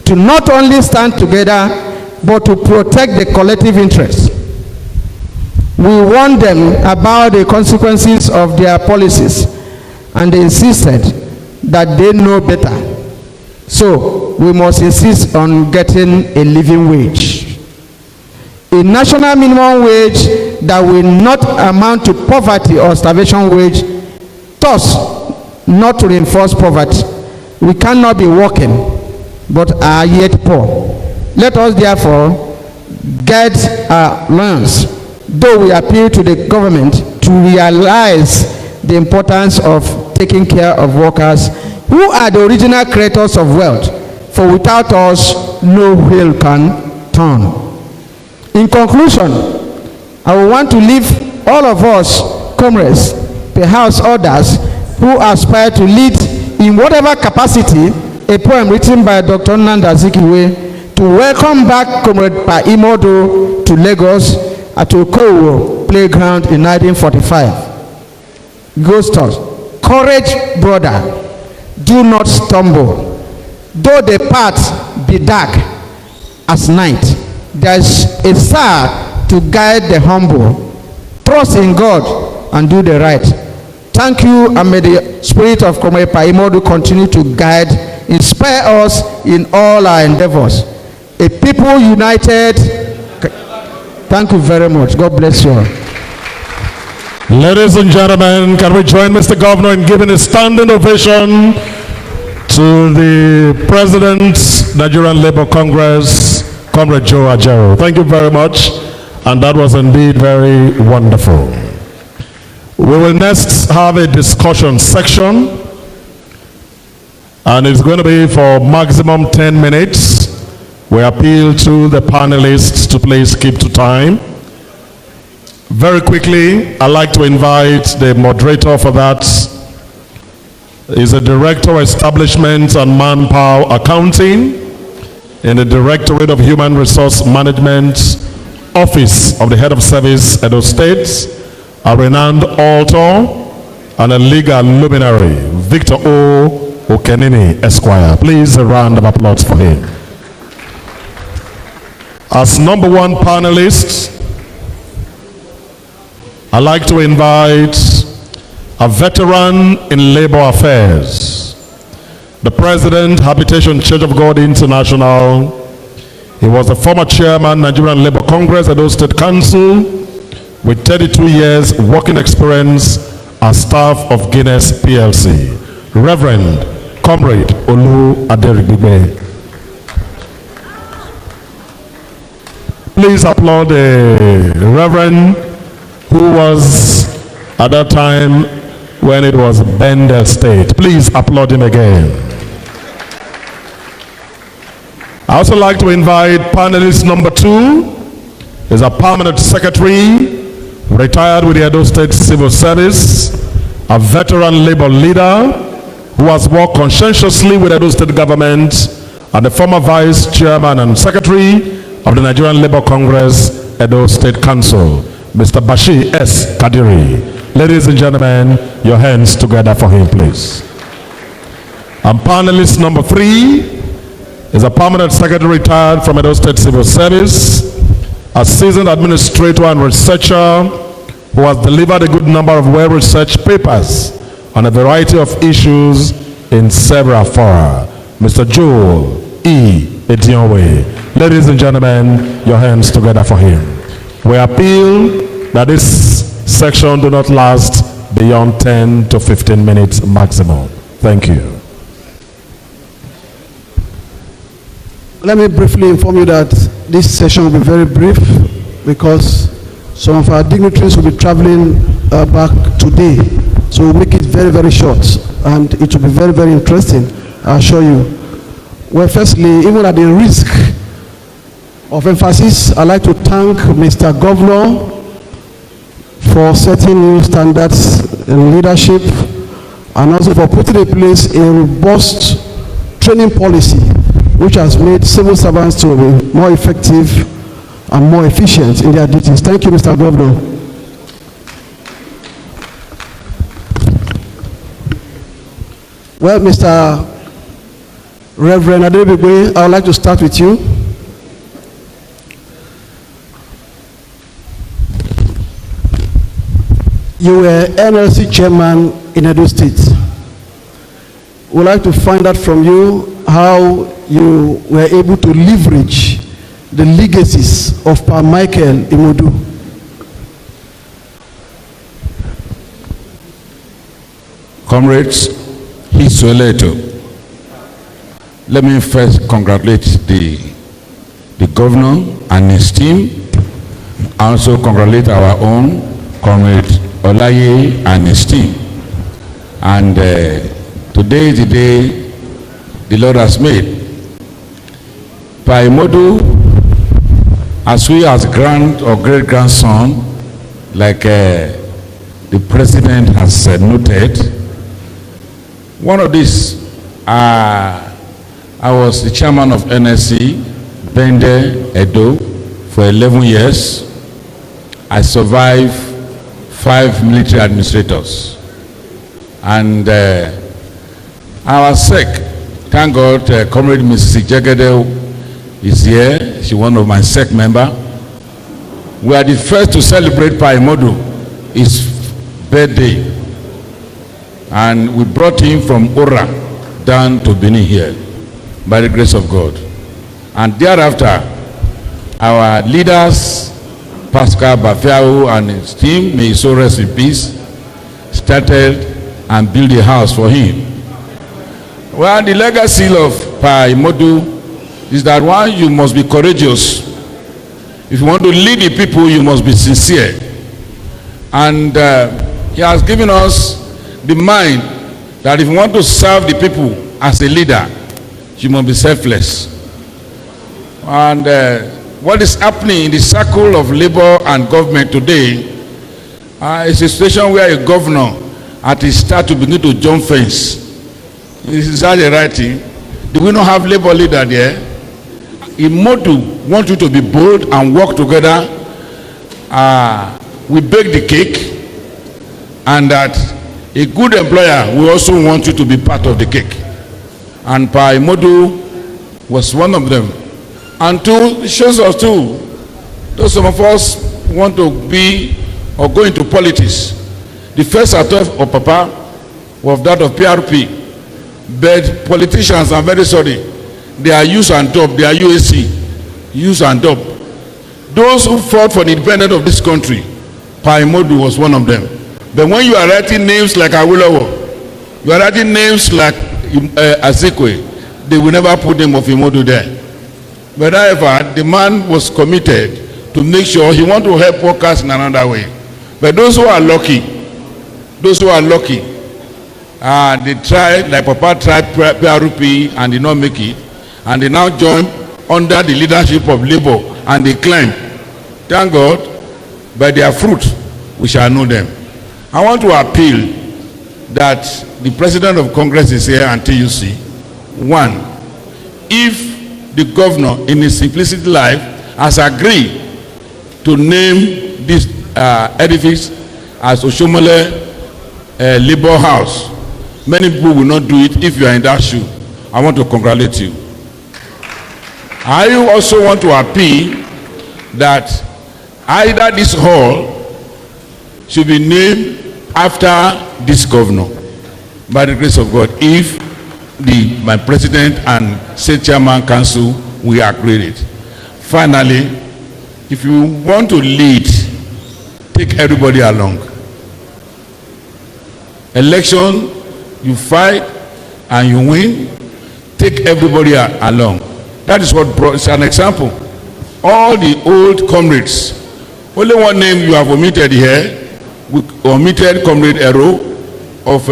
to not only stand together but to protect the collective interest. We warned them about the consequences of their policies and they insisted that they know better. So we must insist on getting a living wage. A national minimum wage that will not amount to poverty or starvation wage, thus not to reinforce poverty. We cannot be working but are yet poor. Let us therefore get our loans, though we appeal to the government to realize the importance of taking care of workers who are the original creators of wealth, for without us no wheel can turn. In conclusion, I will want to leave all of us, comrades, perhaps others who aspire to lead in whatever capacity, a poem written by Dr. Nnamdi Azikiwe to welcome back Comrade Pa Imodu to Lagos at Okowo Playground in 1945. Goes thus: courage, brother, do not stumble. Though the path be dark as night, there is a star to guide the humble. Trust in God and do the right. Thank you, and may the spirit of Comrade Pa Imodu continue to guide, inspire us in all our endeavors. A people united. Thank you very much. God bless you all. Ladies and gentlemen, can we join Mr. Governor in giving a standing ovation to the President, Nigerian Labour Congress, Comrade Joe Ajaero. Thank you very much, and that was indeed very wonderful. We will next have a discussion section. and it's going to be for maximum 10 minutes. We appeal to the panelists to please keep to time. Very quickly, I'd like to invite the moderator for that. He's the Director of Establishment and Manpower Accounting in the Directorate of Human Resource Management, Office of the Head of Service, Edo State, a renowned author and a legal luminary, Victor O. Okenini, Esquire. Please a round of applause for him. As number one panelist, I'd like to invite a veteran in labor affairs, the President, Habitation Church of God International. He was the former chairman, Nigerian Labour Congress, Edo State Council, with 32 years working experience as staff of Guinness PLC. Reverend Comrade Olu Aderigbe. Please applaud the Reverend, who was at that time when it was Bender State. Please applaud him again. I also like to invite panelist number 2. Is a permanent secretary, retired with the Edo State Civil Service, a veteran labor leader who has worked conscientiously with Edo State government, and the former vice chairman and secretary of the Nigerian Labour Congress, Edo State Council, Mr. Bashir S. Kadiri. Ladies and gentlemen, your hands together for him, please. And panelist number 3 is a permanent secretary retired from Edo State Civil Service, a seasoned administrator and researcher who has delivered a good number of well-researched papers on a variety of issues in several fora. Mr. Joel E. Edionwe. Ladies and gentlemen, your hands together for him. We appeal that this section do not last beyond 10 to 15 minutes maximum. Thank you. Let me briefly inform you that this session will be very brief because some of our dignitaries will be traveling back today. So we'll make it very, very short, and it will be very, very interesting, I assure you. Well, firstly, even at the risk of emphasis, I'd like to thank Mr. Governor for setting new standards in leadership and also for putting in place a robust training policy which has made civil servants to be more effective and more efficient in their duties. Thank you, Mr. Governor. Well, Mr. Reverend Aderigbe, I would like to start with you. You were NLC chairman in Edo State. We'd like to find out from you how you were able to leverage the legacies of Pa Michael Imodu. Comrades, Hisueleto, let me first congratulate the governor and his team. I also congratulate our own Comrade Olaye and his team. And today is the day the Lord has made. Pa Imodu, as we as grand or great grandson, like the president has noted, one of these, I was the chairman of NSC, Bende, Edo, for 11 years. I survived 5 military administrators. And our SEC, thank God, Comrade Mrs. Jegede is here. She's one of my SEC members. We are the first to celebrate Pa Imodu, his birthday. And we brought him from Ora down to Benin here, by the grace of God. And thereafter, our leaders, Pascal Bafiao and his team, may he so rest in peace, started and built a house for him. Well, the legacy of Pa Imodu is that one, you must be courageous. If you want to lead the people, you must be sincere. And he has given us the mind that if you want to serve the people, as a leader, you must be selfless. And what is happening in the circle of labor and government today is a situation where a governor at his start to begin to jump fence. Is that the right thing? Do we not have labor leader there? Imodu want you to be bold and work together. We bake the cake, and that a good employer will also want you to be part of the cake. And Imodu was one of them. And two, it shows us too, those some of us want to be or go into politics. The first attempt of Papa was that of PRP. But politicians are very sorry. They are use and dub. They are UAC. Use and dub. Those who fought for the independence of this country, Imodu was one of them. But when you are writing names like Awolowo, you are writing names like Azekwe, they will never put name of Imodu there. But however, the man was committed to make sure he want to help workers in another way. But those who are lucky, they tried, like Papa tried PRP and did not make it, and they now join under the leadership of Labour, and they climb. Thank God, by their fruit we shall know them. I want to appeal that the President of Congress is here and TUC. One, if the governor in his simplicity life has agreed to name this edifice as SOHIOMHOLE Labour House, many people will not do it. If you are in that shoe, I want to congratulate you. I also want to appeal that either this hall should be named after this governor, by the grace of God, if my president and state chairman council will agree it. Finally, if you want to lead, take everybody along. Election, you fight and you win, take everybody along. That is what brought, it's an example. All the old comrades, only one name you have omitted here. We omitted Comrade Ero of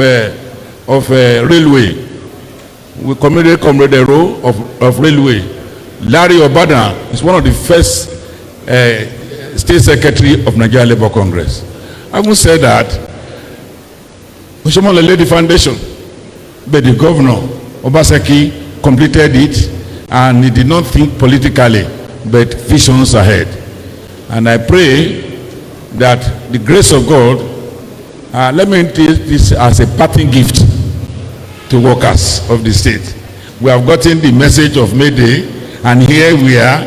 Railway. We committed Comrade Ero of Railway. Larry Obada is one of the first state secretary of Nigeria Labour Congress. I will say that SOHIOMHOLE laid the foundation, but the governor, Obaseki, completed it, and he did not think politically, but visions ahead. And I pray that the grace of God, let me take this as a parting gift to workers of the state. We have gotten the message of May Day, and here we are.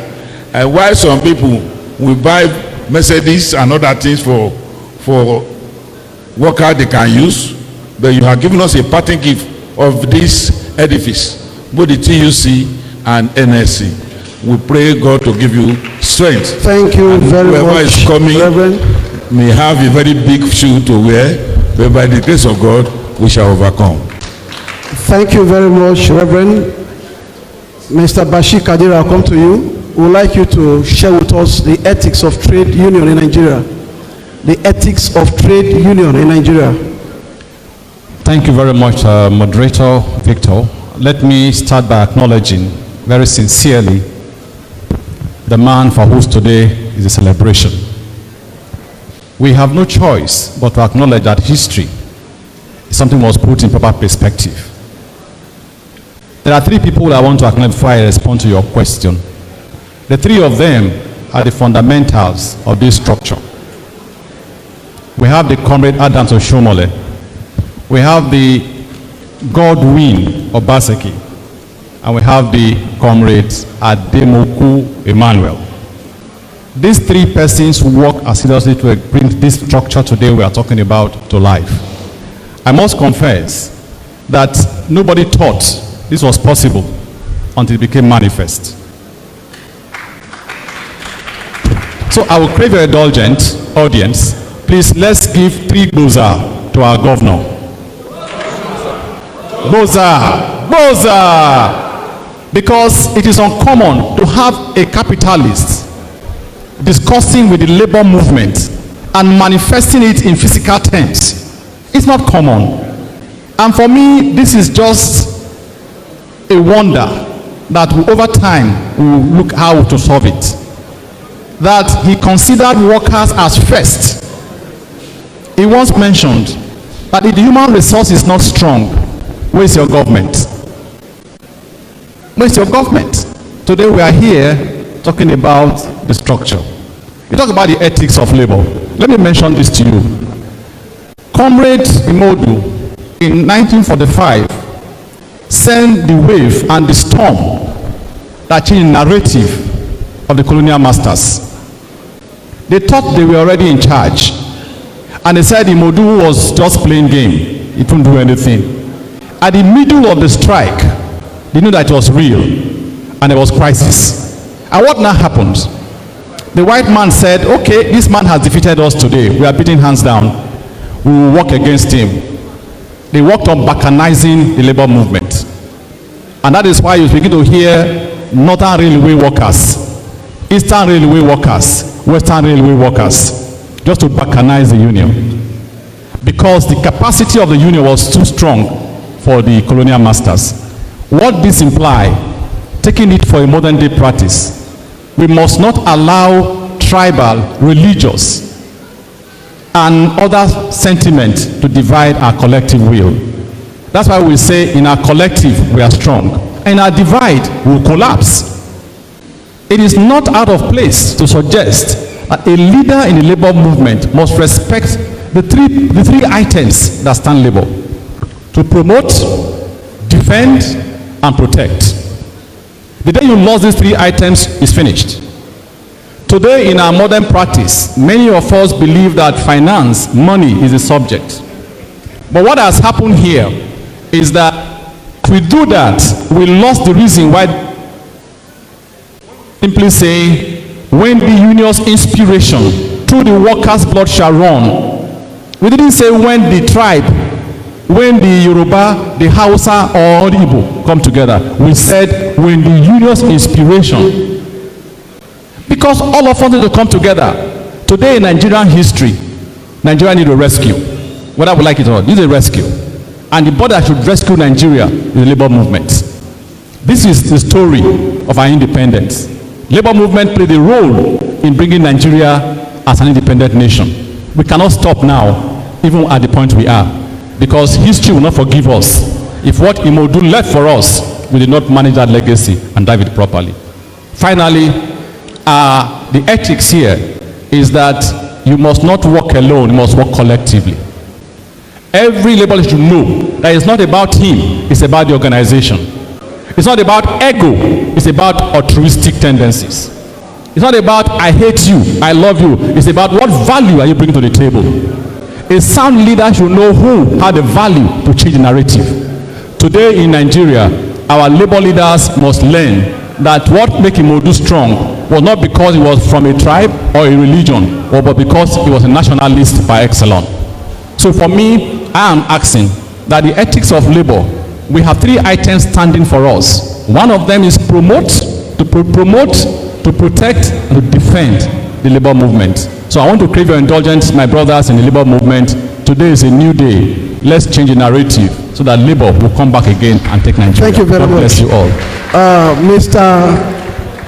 While some people will buy Mercedes and other things for workers they can use, but you have given us a parting gift of this edifice, both the TUC and NSC. We pray God to give you strength. Thank you very much. Whoever is coming, Reverend, may have a very big shoe to wear, but by the grace of God, we shall overcome. Thank you very much, Reverend. Mr. Bashir Kadir, I'll come to you. We would like you to share with us the ethics of trade union in Nigeria. The ethics of trade union in Nigeria. Thank you very much, Moderator Victor. Let me start by acknowledging very sincerely the man for whose today is a celebration. We have no choice but to acknowledge that history is something that was put in proper perspective. There are three people I want to acknowledge before I respond to your question. The three of them are the fundamentals of this structure. We have the Comrade Adams SOHIOMHOLE. We have the Godwin Obaseki. And we have the Comrades Ademoku Emmanuel. These three persons work assiduously to bring this structure today we are talking about to life. I must confess that nobody thought this was possible until it became manifest. So I will crave your indulgence, audience. Please, let's give 3 Boza to our governor. Boza! Boza! Because it is uncommon to have a capitalist discussing with the labor movement and manifesting it in physical terms. It's not common. And for me, this is just a wonder that over time we will look how to solve it. That he considered workers as first. He once mentioned that if the human resource is not strong, where is your government? Where is your government? Today we are here talking about the structure. We talk about the ethics of labor. Let me mention this to you. Comrade Imodu in 1945 sent the wave and the storm that changed the narrative of the colonial masters. They thought they were already in charge. And they said Imodu was just playing game. He couldn't do anything. At the middle of the strike, they knew that it was real. And there was crisis. And what now happened? The white man said, okay, this man has defeated us today. We are beating hands down. We will work against him. They worked on balkanizing the labor movement. And that is why you begin to hear Northern Railway workers, Eastern Railway workers, Western Railway workers, just to balkanize the union. Because the capacity of the union was too strong for the colonial masters. What this implies, taking it for a modern day practice, we must not allow tribal, religious, and other sentiment to divide our collective will. That's why we say in our collective we are strong. In our divide we will collapse. It is not out of place to suggest that a leader in the labor movement must respect the three items that stand labor: to promote, defend, and protect. The day you lost these three items is finished. Today in our modern practice, many of us believe that finance, money is the subject. But what has happened here is that if we do that, we lost the reason why. Simply say, when the union's inspiration through the workers' blood shall run. We didn't say when the tribe, when the Yoruba, the Hausa, or the Igbo come together. We said when the union's inspiration. Because all of us need to come together. Today in Nigerian history, Nigeria needs a rescue. Whether we like it or not, this is a rescue. And the body that should rescue Nigeria is the labor movement. This is the story of our independence. Labor movement played a role in bringing Nigeria as an independent nation. We cannot stop now, even at the point we are, because history will not forgive us if what Imodu left for us, we did not manage that legacy and drive it properly. Finally, the ethics here is that you must not work alone, you must work collectively. Every laborer should know that it's not about him, it's about the organization. It's not about ego, it's about altruistic tendencies. It's not about I hate you, I love you. It's about what value are you bringing to the table. A sound leader should know who had the value to change the narrative. Today in Nigeria, our labor leaders must learn that what makes Imodu strong was not because he was from a tribe or a religion, but because he was a nationalist by excellence. So for me, I am asking that the ethics of labor, we have three items standing for us. One of them is promote, to protect, and to defend the labor movement. So I want to crave your indulgence, my brothers in the labor movement. Today is a new day. Let's change the narrative so that labor will come back again and take Nigeria. Thank you very much. God bless you all. Mr.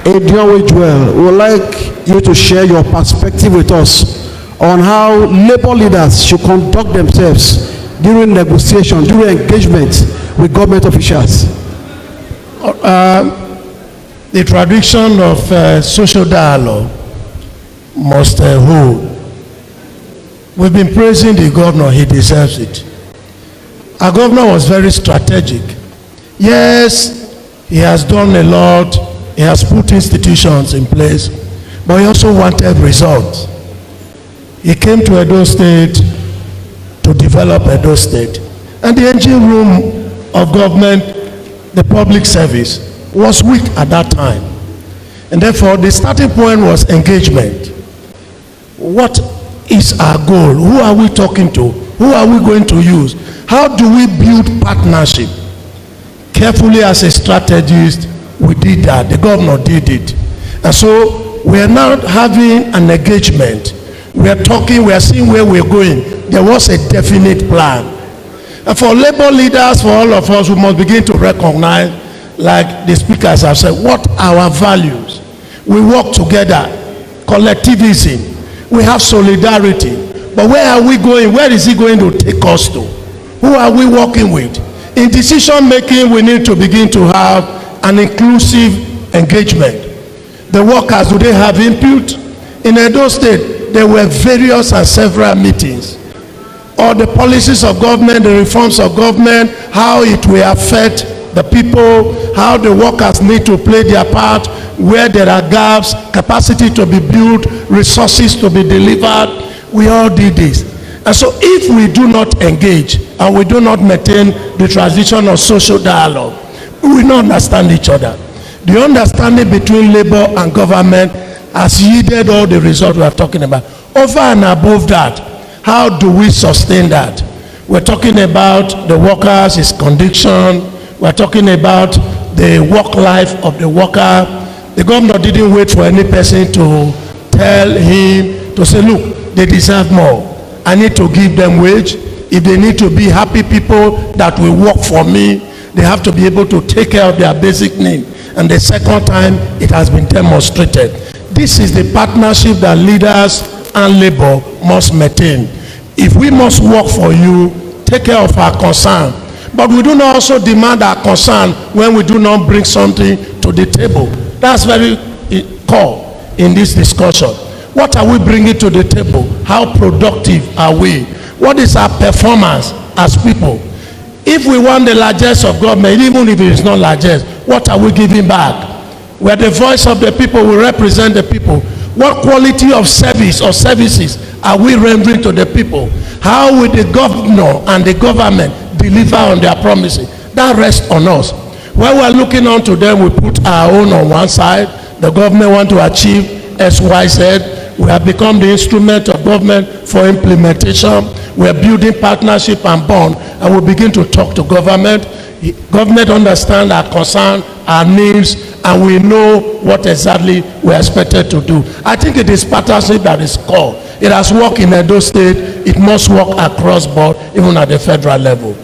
Adionwe Joel, we would like you to share your perspective with us on how labor leaders should conduct themselves during negotiation, during engagement with government officials. The tradition of social dialogue must hold. We've been praising the governor, he deserves it. Our governor was very strategic. Yes, he has done a lot, he has put institutions in place, but he also wanted results. He came to Edo State to develop Edo State. And the engine room of government, the public service, was weak at that time. And therefore, the starting point was engagement. What is our goal? Who are we talking to? Who are we going to use? How do we build partnership? Carefully as a strategist, we did that. The governor did it. And so we are now having an engagement. We are talking, we are seeing where we're going. There was a definite plan. And for labor leaders, for all of us, we must begin to recognize like the speakers have said, what are our values? We work together, collectivism, we have solidarity. But where are we going? Where is it going to take us to? Who are we working with? In decision making, we need to begin to have an inclusive engagement. The workers, do they have input? In Edo State, there were various and several meetings. All the policies of government, the reforms of government, how it will affect the people, how the workers need to play their part, where there are gaps, capacity to be built, resources to be delivered. We all did this. And so if we do not engage and we do not maintain the tradition of social dialogue, we will not understand each other. The understanding between labor and government has yielded all the results we are talking about. Over and above that, how do we sustain that? We're talking about the workers, his condition. We're talking about the work life of the worker. The governor didn't wait for any person to tell him to say, look, they deserve more. I need to give them wage. If they need to be happy people that will work for me, they have to be able to take care of their basic need. And the second time, it has been demonstrated. This is the partnership that leaders and labor must maintain. If we must work for you, take care of our concern. But we do not also demand our concern when we do not bring something to the table. That's very core in this discussion. What are we bringing to the table? How productive are we? What is our performance as people? If we want the largest of government, even if it is not largest, what are we giving back? We're the voice of the people, we represent the people. What quality of service or services are we rendering to the people? How will the governor and the government deliver on their promises? That rests on us. When we're looking on to them, we put our own on one side. The government want to achieve X, Y, Z. We have become the instrument of government for implementation. We are building partnership and bond, and we begin to talk to government. Government understand our concern, our needs, and we know what exactly we are expected to do. I think it is partnership that is core. It has worked in Edo State. It must work across board, even at the federal level.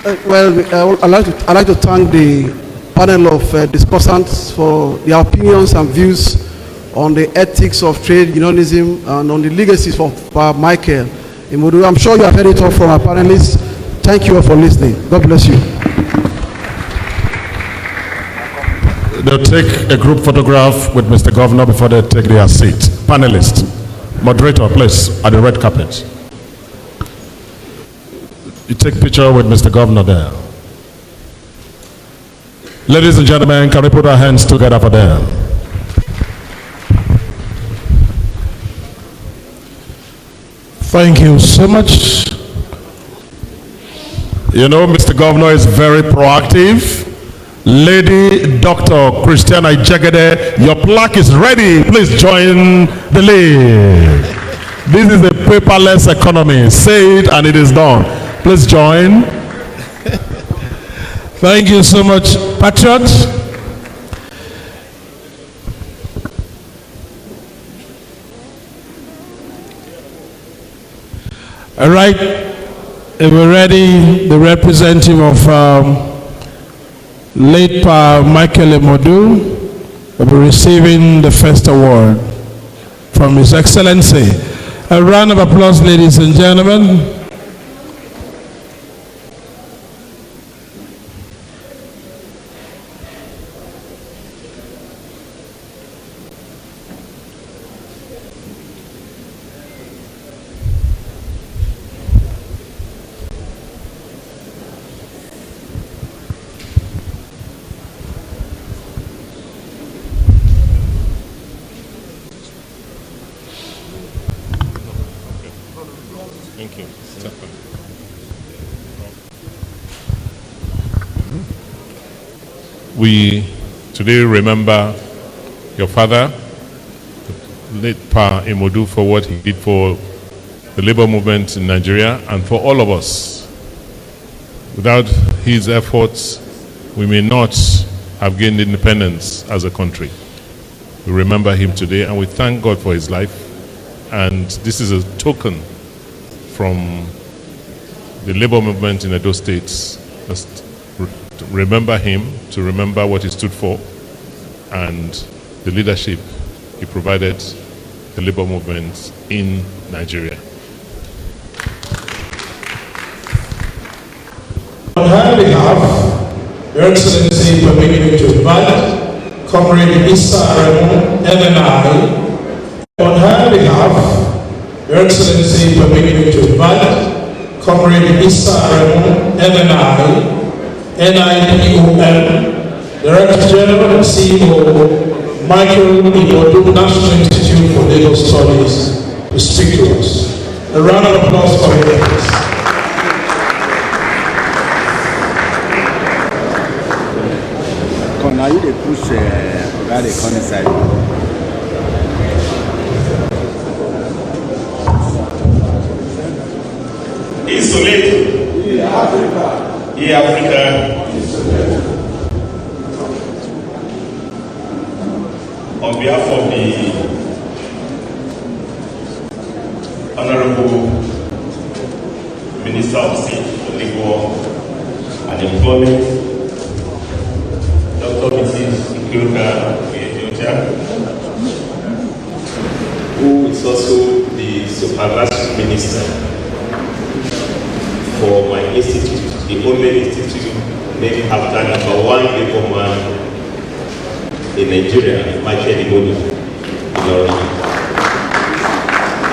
I'd like to thank the panel of discussants for their opinions and views on the ethics of trade unionism and on the legacies of Michael Imodu. I'm sure you have heard it all from our panelists. Thank you all for listening. God bless you. They'll take a group photograph with Mr. Governor before they take their seat. Panelists, moderator, please, at the red carpet. You take picture with Mr. Governor there. Ladies and gentlemen, can we put our hands together for them? Thank you so much. You know, Mr. Governor is very proactive. Lady Dr. Christiana Ijegede, your plaque is ready. Please join the league. This is a paperless economy. Say it and it is done. Please join. Thank you so much, Patriots. All right, if we're ready, the representative of late Michael Imodu will be receiving the first award from His Excellency. A round of applause, ladies and gentlemen. Thank you. We today remember your father, late Pa Imodu, for what he did for the labor movement in Nigeria and for all of us. Without his efforts, we may not have gained independence as a country. We remember him today and we thank God for his life. And this is a token from the labor movement in Edo State just remember him, to remember what he stood for, and the leadership he provided the labor movement in Nigeria. On her behalf, Your Excellency, permit me to invite Comrade Issa Aremu, MNI. On her behalf, Your Excellency, permit me to invite Comrade Issa Aremu, MNI, NIPOM, Director General and CEO, Michael Imodu, National Institute for Legal Studies, to speak to us. A round of applause for him, please. Now you dey push Oga dey come inside. Isolate. Africa. On behalf of the Honorable Minister of State for Labor and Employment, Dr. Mrs. Inaugural, who is also the supervisory minister for my institute, the only institute named after number one labor man in Nigeria, Imodu.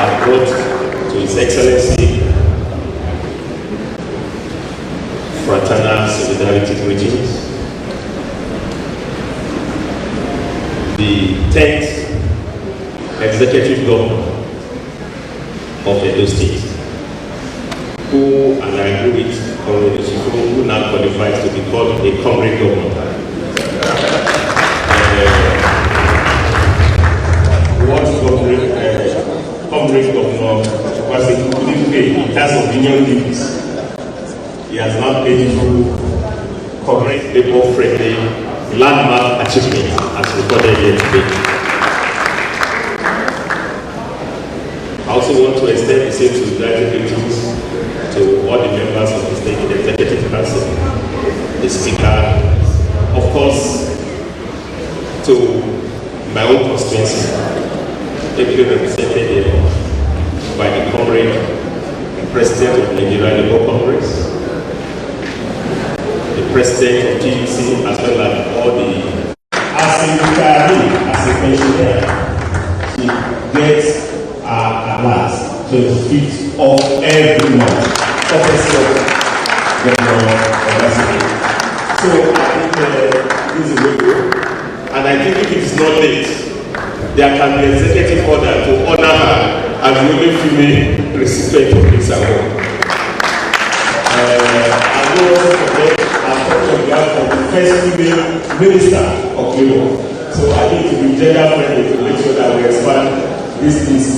I brought to His Excellency fraternal solidarity greetings. The 10th Executive Governor of Edo State, who, and I agree with Comrade Osifo, who now qualifies to be called a comrade governor. Comrade governor was couldn't pay in terms of union leaves. He has now paid through correct labor-friendly landmark achievement as recorded here today. I also want to extend the same solidarity greetings to all the members of the State Executive Council, the Speaker, of course, to my own constituency, ably represented here by the comrade, the President of the Nigeria Labour Congress, the President of TUC, as well as all the... As a retiree, as a pensioner, she gets her last 25th of every month. Professor Governor Obaseki. So I think this is a way to go. And I think if it is not late, there can be an executive order to honor her as the only female recipient of this award. I will also forget on behalf of the first female minister of Labour. So I need to be gender friendly to make sure that we expand this list.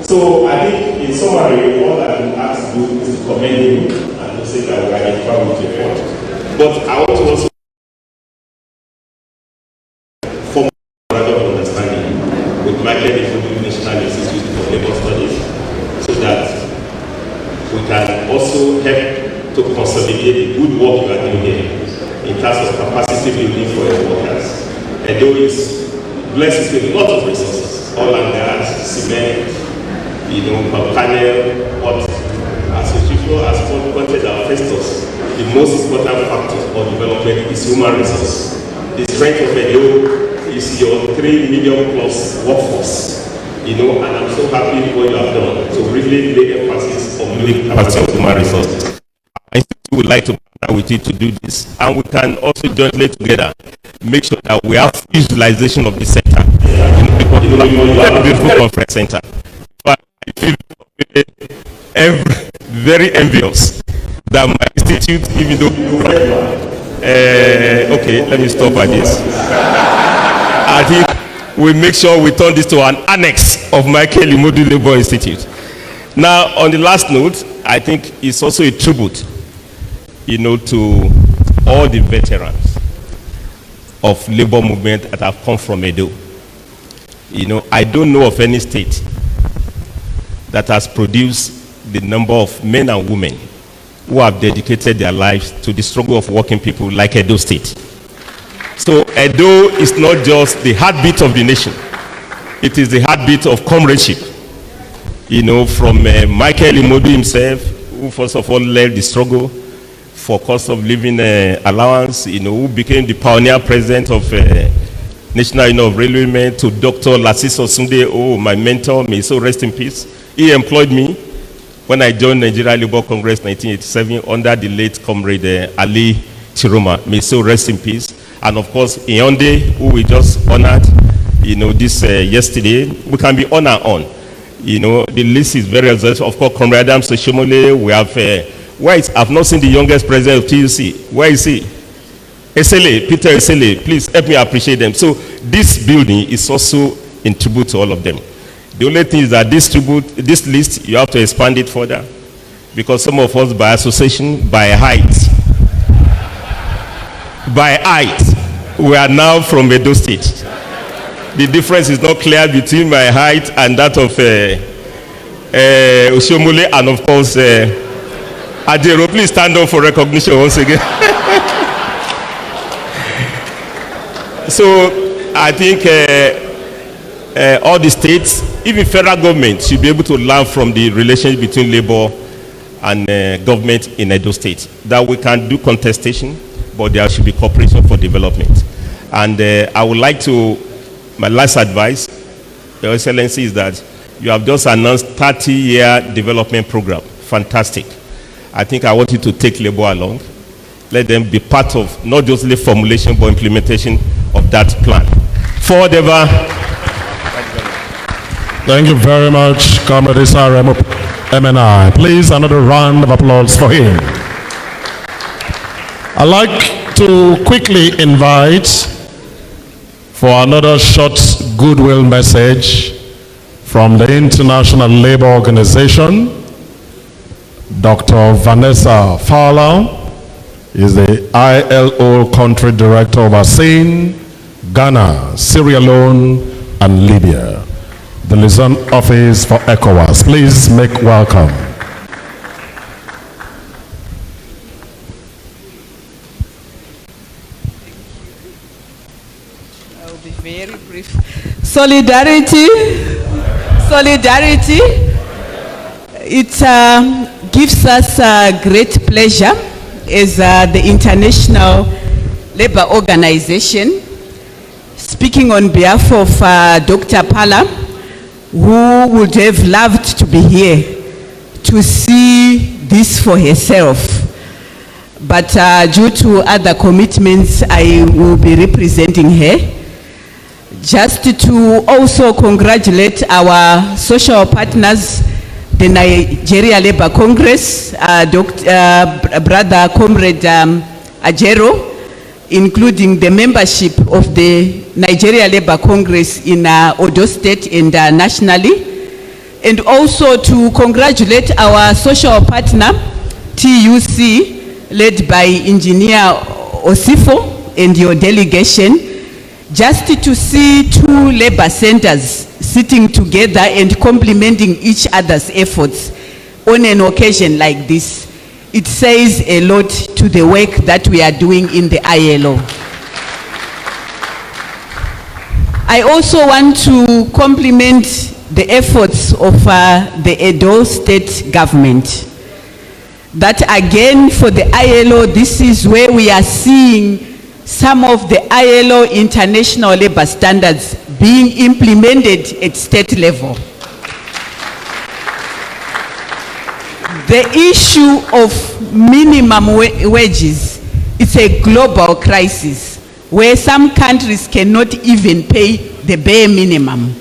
So I think in summary, all I will ask to do is to commend you and to say that we identify with your point. But I want to also form a of understanding with Michael Imodu National Institute for Labour Studies, so that we can also help to consolidate the good work you are doing here in terms of capacity building for your workers. And though it's blessed with a lot of resources, oil and gas, cement, panel, what as people has pointed out, Festus, the most important factor of development is human resource. The strength of Edo is your 3 million plus workforce. And I'm so happy with what you have done to really lay emphasis on building capacity of human resources. I think we would like to partner with you to do this, and we can also jointly together make sure that we have visualization of the center. A beautiful conference center. But I feel very envious that my institute, even though okay, let me stop at this. I think we make sure we turn this to an annex of Michael Imodu Labour Institute. Now, on the last note, I think it's also a tribute, to all the veterans of labor movement that have come from Edo. I don't know of any state that has produced the number of men and women, who have dedicated their lives to the struggle of working people like Edo State. So Edo is not just the heartbeat of the nation. It is the heartbeat of comradeship. You know, from Michael Imodu himself, who first of all led the struggle for cost of living allowance, you know, who became the pioneer president of National Union of Railwaymen, to Dr. Lasiso Sunday, my mentor, may so rest in peace. He employed me when I joined Nigeria Labour Congress 1987 under the late comrade Ali Chiroma, may so rest in peace. And of course, Iyonde, who we just honored, you know, this yesterday. We can be on and on. You know, the list is very exhaustive. Of course, Comrade Adam SOHIOMHOLE, we have, I've not seen the youngest president of TUC. Where is he? Esele, Peter Esele, please help me appreciate them. So this building is also in tribute to all of them. The only thing is that this list, you have to expand it further, because some of us by association, by height, we are now from Edo State. The difference is not clear between my height and that of SOHIOMHOLE, and of course, Adero. Please stand up for recognition once again. So I think all the states, even federal government, should be able to learn from the relationship between labor and government in Edo State, that we can do contestation, but there should be cooperation for development. And I would like to, my last advice, Your Excellency, is that you have just announced 30-year development program. Fantastic. I think I want you to take labor along. Let them be part of not just the formulation but implementation of that plan. Forward ever. Thank you very much, Comrade SRM MNI. Please, another round of applause for him. I'd like to quickly invite for another short goodwill message from the International Labour Organization. Dr. Vanessa Fowler is the ILO Country Director overseeing Ghana, Sierra Leone, and Libya. The liaison office for ECOWAS. Please make welcome. I will be very brief. Solidarity. It gives us great pleasure as the International Labour Organization, speaking on behalf of Dr. Pala, who would have loved to be here to see this for herself. But due to other commitments, I will be representing her. Just to also congratulate our social partners, the Nigeria Labour Congress, Brother Comrade Ajero, including the membership of the Nigeria Labour Congress in Odo State and nationally, and also to congratulate our social partner, TUC, led by Engineer Osifo and your delegation, just to see two labor centers sitting together and complementing each other's efforts on an occasion like this. It says a lot to the work that we are doing in the ILO. I also want to compliment the efforts of the Edo State government. That again, for the ILO, this is where we are seeing some of the ILO international labor standards being implemented at state level. The issue of minimum wages is a global crisis where some countries cannot even pay the bare minimum.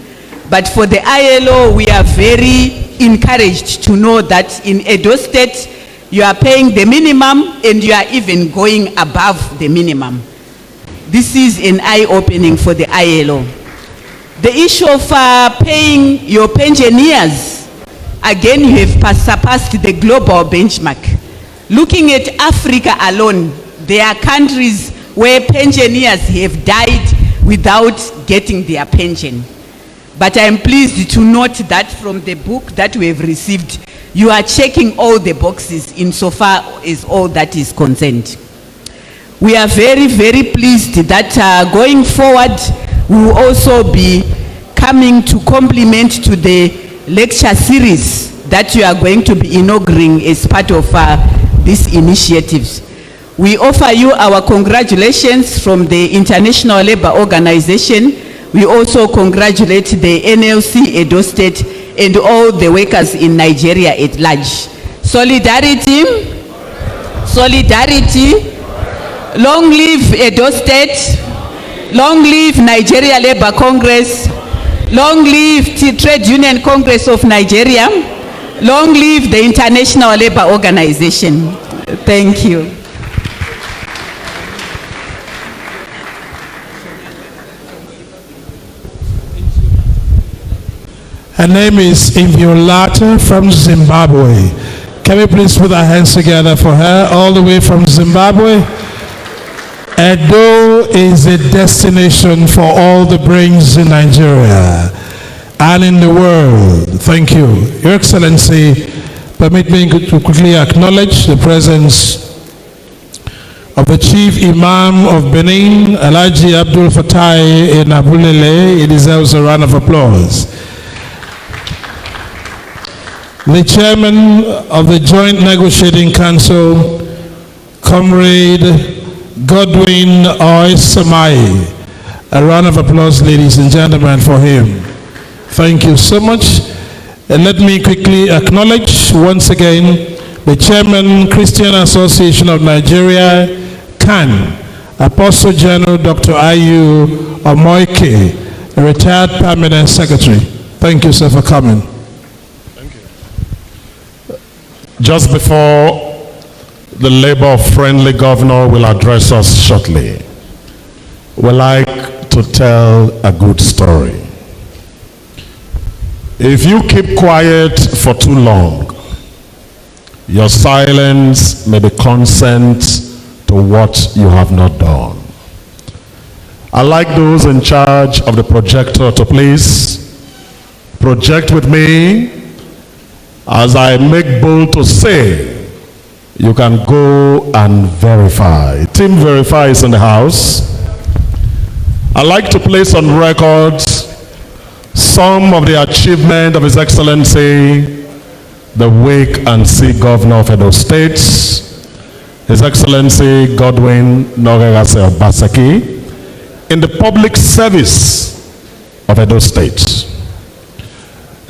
But for the ILO, we are very encouraged to know that in Edo State, you are paying the minimum and you are even going above the minimum. This is an eye-opening for the ILO. The issue of paying your pensioners, again, you have surpassed the global benchmark. Looking at Africa alone, there are countries where pensioners have died without getting their pension. But I am pleased to note that from the book that we have received, you are checking all the boxes insofar as all that is concerned. We are very, very pleased that going forward, we will also be coming to complement to the lecture series that you are going to be inaugurating as part of these initiatives. We offer you our congratulations from the International Labour Organization. We also congratulate the NLC, Edo State, and all the workers in Nigeria at large. Solidarity, solidarity, long live Edo State, long live Nigeria Labour Congress, long live the Trade Union Congress of Nigeria, long live the International Labour Organization. Thank you. Her name is Inviolata from Zimbabwe. Can we please put our hands together for her, all the way from Zimbabwe? Edo is a destination for all the brains in Nigeria and in the world. Thank you. Your Excellency, permit me to quickly acknowledge the presence of the Chief Imam of Benin, Alhaji Abdul Fatai Nabulele. He deserves a round of applause. The Chairman of the Joint Negotiating Council, Comrade Godwin Oisamai. A round of applause, ladies and gentlemen, for him. Thank you so much. And let me quickly acknowledge once again the Chairman, Christian Association of Nigeria, CAN, Apostle General Dr. Ayu Omoike, a retired permanent secretary. Thank you, sir, for coming. Just before the Labour-friendly governor will address us shortly, we'd like to tell a good story. If you keep quiet for too long, your silence may be consent to what you have not done. I'd like those in charge of the projector to please project with me as I make bold to say, you can go and verify. Team Verify is in the house. I'd like to place on record some of the achievement of His Excellency, the Wake and See Governor of Edo State, His Excellency Godwin Obaseki, in the public service of Edo State.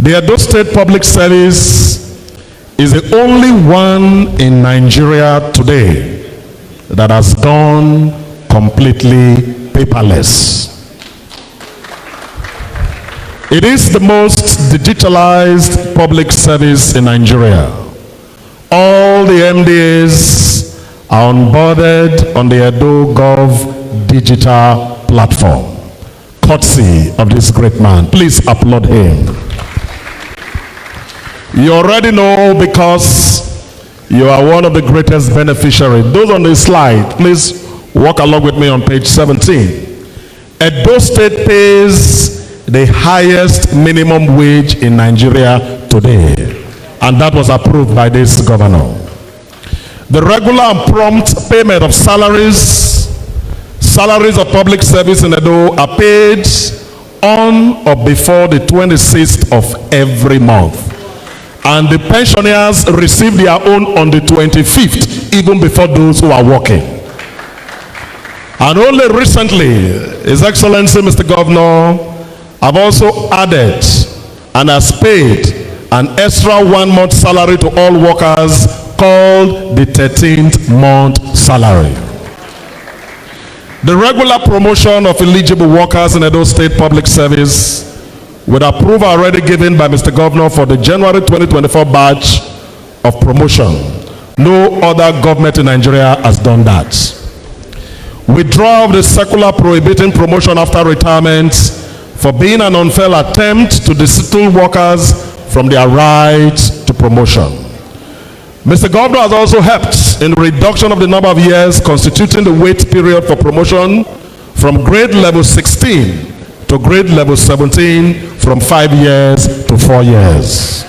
The Edo State Public Service is the only one in Nigeria today that has gone completely paperless. It is the most digitalized public service in Nigeria. All the MDAs are onboarded on the Edo Gov digital platform, courtesy of this great man. Please applaud him. You already know because you are one of the greatest beneficiaries. Those on the slide, please walk along with me on page 17. Edo State pays the highest minimum wage in Nigeria today, and that was approved by this governor. The regular and prompt payment of salaries of public service in Edo are paid on or before the 26th of every month. And the pensioners receive their own on the 25th, even before those who are working. And only recently, His Excellency Mr. Governor have also added and has paid an extra 1 month salary to all workers called the 13th month salary. The regular promotion of eligible workers in Edo State Public Service with approval already given by Mr. Governor for the January 2024 batch of promotion. No other government in Nigeria has done that. Withdrawal of the circular prohibiting promotion after retirement for being an unfair attempt to distil workers from their right to promotion. Mr. Governor has also helped in reduction of the number of years constituting the wait period for promotion from grade level 16 to grade level 17 from 5 years to 4 years.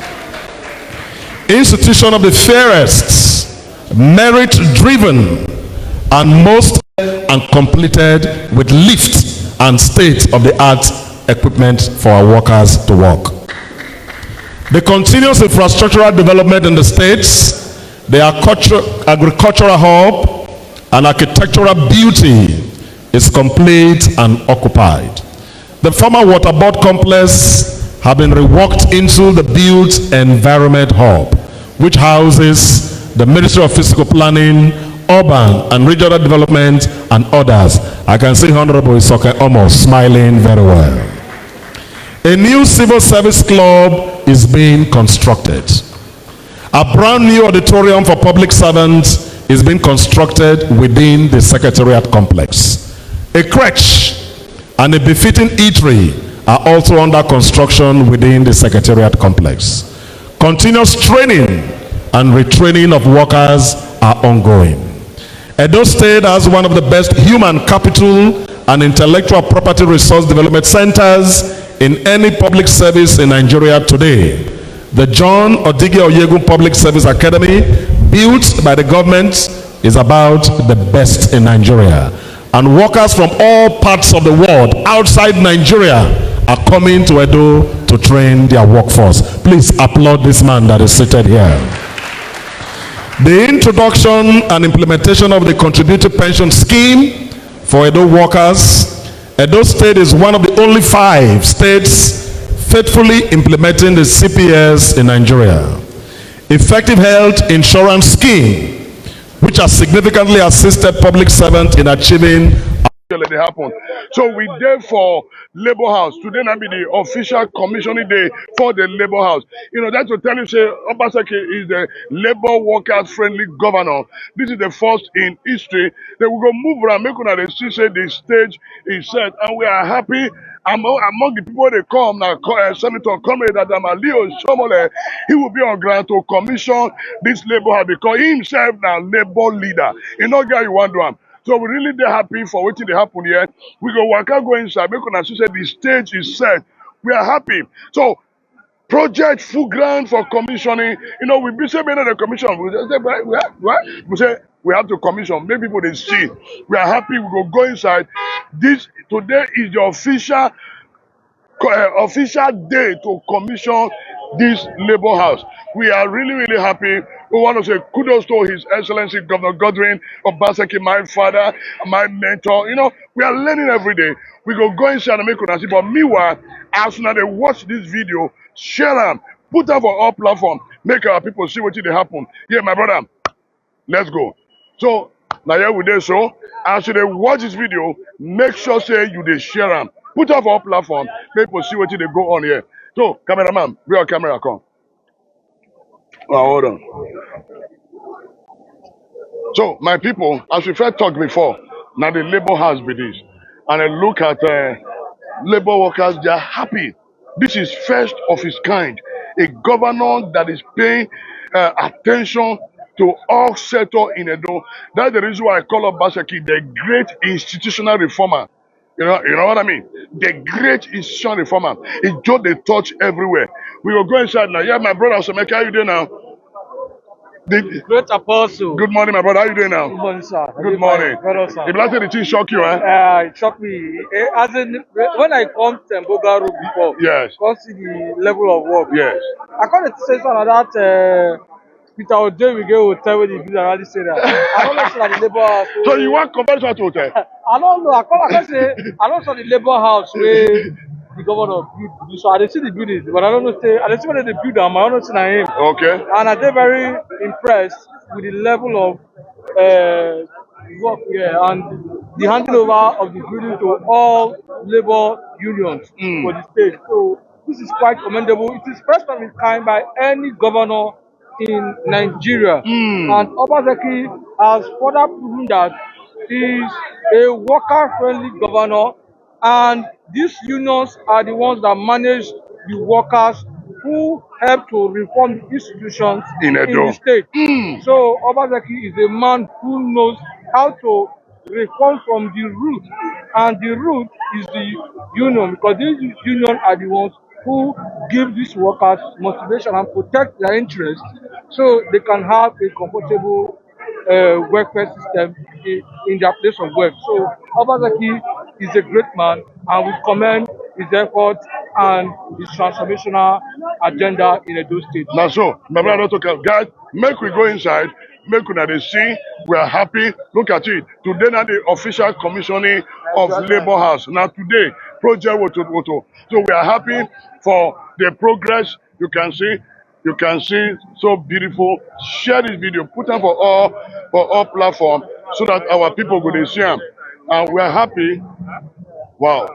institution of the fairest, merit-driven, and most and completed with lift and state-of-the-art equipment for our workers to work. The continuous infrastructural development in the states, the agricultural hub, and architectural beauty is complete and occupied. The former water board complex have been reworked into the built environment hub, which houses the Ministry of Physical Planning, Urban and Regional Development, and others. I can see Honorable Isoke almost smiling very well. A new civil service club is being constructed. A brand new auditorium for public servants is being constructed within the Secretariat complex. A crèche and a befitting eatery are also under construction within the Secretariat complex. Continuous training and retraining of workers are ongoing. Edo State has one of the best human capital and intellectual property resource development centers in any public service in Nigeria today. The John Odige Oyegun Public Service Academy, built by the government, is about the best in Nigeria. And workers from all parts of the world outside Nigeria are coming to Edo to train their workforce. Please applaud this man that is seated here. The introduction and implementation of the contributory pension scheme for Edo workers. Edo State is one of the only 5 states faithfully implementing the CPS in Nigeria. Effective health insurance scheme, which has significantly assisted public servants in achieving. They happen. So we there for Labour House. Today will be the official commissioning day for the Labour House. You know, that's to tell you, say, Obaseki is the Labour workers friendly governor. This is the first in history. Then we go move around, make sure they see say the stage is set, and we are happy. Among the people they come now, Senator Comrade Leo Shomole, he will be on ground to commission this Labour House because he himself now Labour leader. You know, guy you want to him. So we really dey happy for wetin dey happen here. We go waka go inside, make una see say the stage is set. We are happy. So project full ground for commissioning. You know, we be say many of the commission. We say what? We say we have to commission. Make people they see. We are happy. We go inside. This today is the official day to commission this Labour House. We are really happy. We want to say kudos to His Excellency Governor Godwin Obaseki, my father, my mentor. You know, we are learning every day. We go inside and make una see. But meanwhile, as soon as they watch this video, share them, put them for all platforms, make our people see what they happen. Yeah, my brother, let's go. So now here we dey so. As they watch this video, make sure say you dey share them. Put up our platform, make people see what they go on here. So, cameraman, bring your camera come. Oh, hold on. So, my people, as we first talked before, now the Labour House be this. And I look at Labour workers, they are happy. This is first of its kind. A governor that is paying attention to all sectors in Edo. That's the reason why I call Obaseki the great institutional reformer. You know what I mean? The great institutional reformer. It just they touch everywhere. We will go inside now. Yeah, my brother Someka, how you doing now? Great apostle. Good morning, my brother. How you doing now? Good morning, sir. Good morning. Well, sir. If last the thing shock you, It shocked me. As in, when I come to Mboga Road before, yes, come see the level of work. Yes. I can't say something like that. Peter Ode we go hotel where the people around this area. I don't know if the Labour House. So you want conversion to hotel? I don't know. I can't say I don't know the Labour House where the governor build. So I didn't see the building, but I don't know. I didn't see whether they build them. I don't know the name. Okay. And I'm very impressed with the level of work here and the handing over of the building to all labor unions for the state. So this is quite commendable. It is first of its kind by any governor in Nigeria. And Obaseki has further proven that he is a worker-friendly governor, and these unions are the ones that manage the workers who help to reform the institutions in the state. So Obaseki is a man who knows how to reform from the root, and the root is the union, because these unions are the ones who give these workers motivation and protect their interests so they can have a comfortable welfare system in their place of work. So Obaseki is a great man, and we commend his efforts and his transformational agenda in Edo State. Now, so, my brother, guys, make we go inside, make una dey see, we are happy. Look at it. Today, now the official commissioning of Labour House. Now, today, project Woto. So, we are happy for the progress. You can see, so beautiful. Share this video, put am for all platforms so that our people go dey see am. And we are happy. Wow.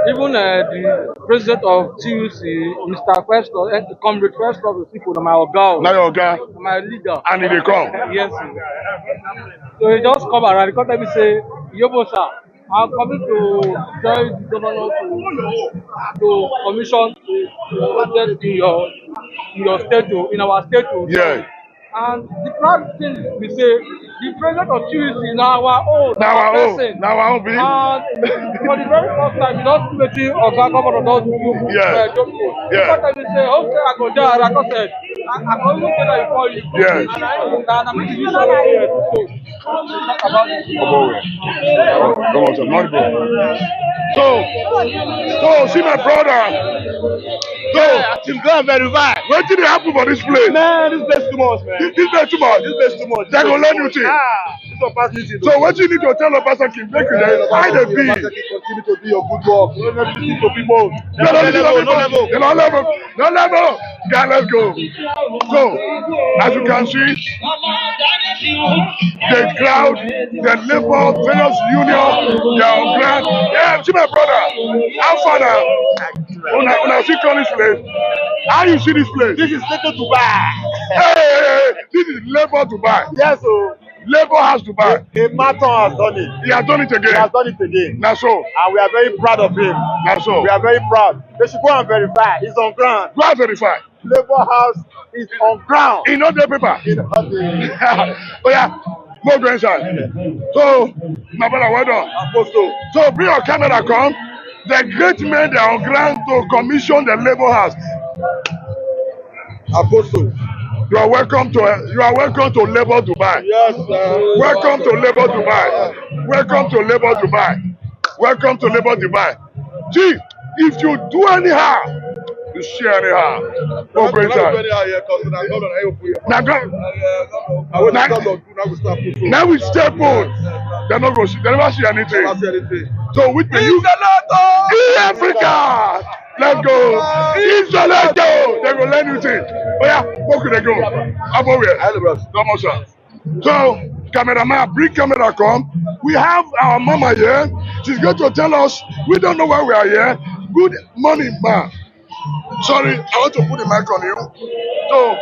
Even the president of TUC, Mr. Questor, Comrade Questor of the people, my Oga, Now your guy, my leader. and he dey come. Yes. So he just come around. He come tell me say, Yobo sir, I'm coming to join the governor to commission a project in your state, in our state. Yeah. And the proud thing we say, the president of TUC is our own. Now our person. own. Now our own. Be. And for the very first time, you don't see Oga Governor don't do. Yeah. Yeah. Sometimes you say, okay, I go there, like I said, I go even say that before you. Yeah. And I'm making use of it. So, talk about it. Come on, sir. Not go. So, see my brother. So, I'm going verify. what did happen for this place? Man, this place too much, man. This place too much. This place too much. They go learn you thing. This one pass this thing. So, what you need to tell Obaseki, make you there. Why they be? Continue to do your good work. You don't listen to people. No level. Guys, let's go. So, as you can see, the crowd, the labor, various union, they are on ground. Yeah, see my brother. How far now? When I see this place, how you see this place? This is little Dubai. Hey, this is labor to buy. Yes, so Labor has to buy. a marathon has done it. He has done it again. He has done it again. Now so. And we are very proud of him. Now so. We are very proud. They should go and verify. It's on ground. Go and verify. Labour House is on ground. In other paper. In the Oh yeah. Go go inside. So, my brother, well done. Apostle. So bring your camera, come. The great men they are on ground to commission the Labour House. Apostle. You are welcome to Labour Dubai. Yes, sir. Welcome to Labour Dubai. Welcome to Labour Dubai. Welcome to Labour Dubai. Gee, if you do anyhow, you share anyhow. Go go inside. Now we step on. They never see anything. So with the youth in Africa, let's go. Insulato, they go learn new thing. Oh yeah, where could they go? Above come on, sir. So, cameraman, bring camera come. We have our mama here. She's going to tell us. We don't know why we are here. Good morning, ma. Sorry, I want to put the mic on you. So,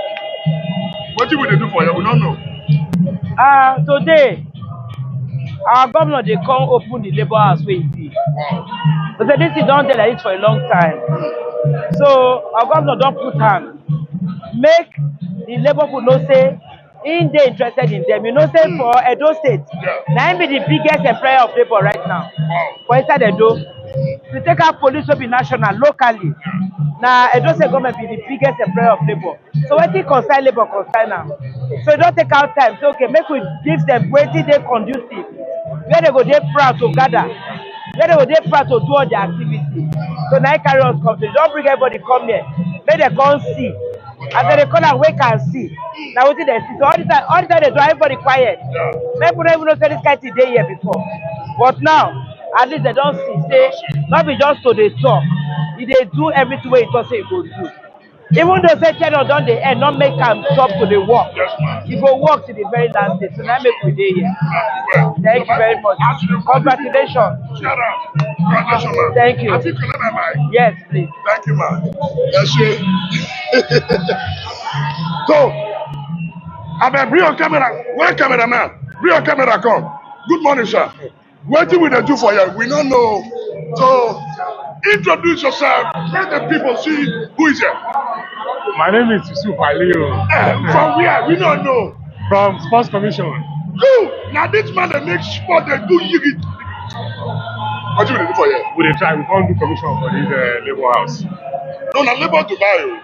what do we do for you? We don't know. Today, our governor they come open the Labour House where it is. But this is don't tell it for a long time. So our governor don't put hand. Make the Labour people know say in they interested in them. You know say for Edo State, now be the biggest employer of labor right now. For inside Edo, to take out police will be national locally. Now Edo State government be the biggest employer of labor. So when they concern labor concern now. So don't take out time. So okay, make we give them waiting they conducive. Where they go they proud to gather. Where they go they proud to do all the activity. So now carry us come. So don't bring everybody come here. Make them come see. And then they call and wake and see. Now what did they see? So all the time they do everybody quiet. People don't even know say this kind of day here before. But now, at least they don't see. Say, not be just so they talk. If they do everything where it just say it go do. Even though say channel done the end, not make them stop to the work. You go work to the very last day. So now make we day here. Thank you very much. Congratulations. Congratulations, Thank you. Have you connected my mic? Yes, please. Thank you, man. Yes, you. So, I mean, bring your camera. Where camera, man? Bring your camera, come. Good morning, sir. What do we do for you? We don't know. So, introduce yourself. Let the people see who is here. My name is Yusuf Aliyu. From where? We don't know. From Sports Commission. You! Now this man that makes sport, they do yigi. What do we do for you? We try, we can't do commission for this Labour House. No, na Labour to buy you.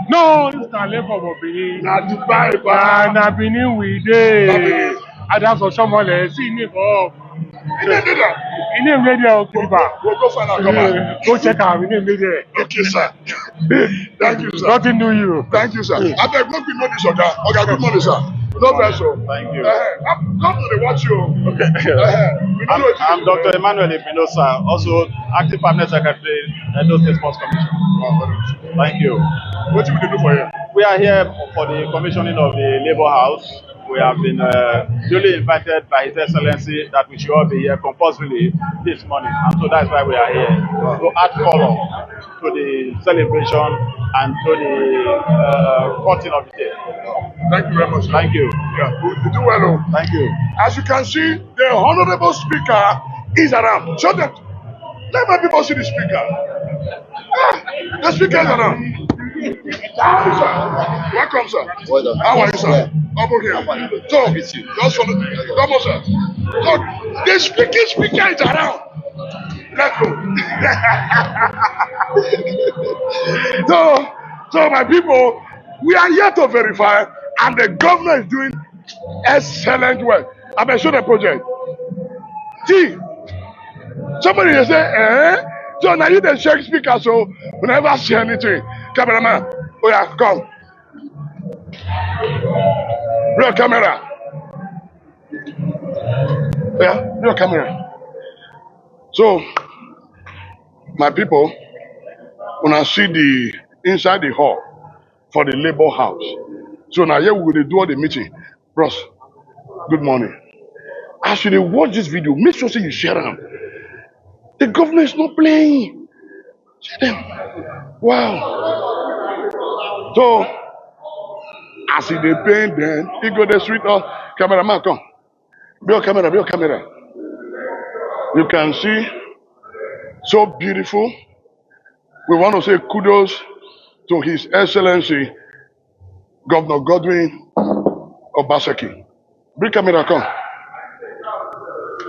No, it's not level for Benin. Na Dubai, ba. Na Benin we Na dey. Benin. That's for someone else. See me for. You didn't do that. In name dey there, Okiriba. We'll go find out, come on. Go check out. In name dey there. Okay, sir. Thank you, sir. Nothing do you. Thank you, sir. I beg, make we know this, Oga. Oga, good morning, sir. No vessel. Thank you. Come to the watch you. Okay. I'm Dr. Emmanuel Espinosa, also active permanent secretary, Edo State Sports Commission. Thank you. What do we do for you? We are here for the commissioning of the Labour House. We have been duly invited by His Excellency that we should all be here compulsorily this morning. And so that's why we are here, to add color to the celebration and to the cutting of the day. Thank you very much, sir. Thank you. Yeah, you do well. Oh. Thank you. As you can see, the Honorable Speaker is around. Show them. Let my people see the Speaker. The Speaker is around. Welcome, sir. How are you, sir? Over here. So, just follow. Come on, sir. So, the speaker is around. Let's go. So, my people, we are here to verify, and the governor is doing excellent work. I'm going to show the project. See, somebody will say, so now you the check speaker, so we never see anything. Cameraman, oh yeah, come. Real camera. Yeah, real camera. So, my people, when I see the inside the hall for the Labour House, so now here we will do all the meeting. Bros, good morning. As you watch this video, make sure you share them. The government is not playing. See them. Wow. So, as they paint them, he go the street of cameraman come. Be camera. You can see, so beautiful. We want to say kudos to His Excellency, Governor Godwin Obaseki. Bring camera, come.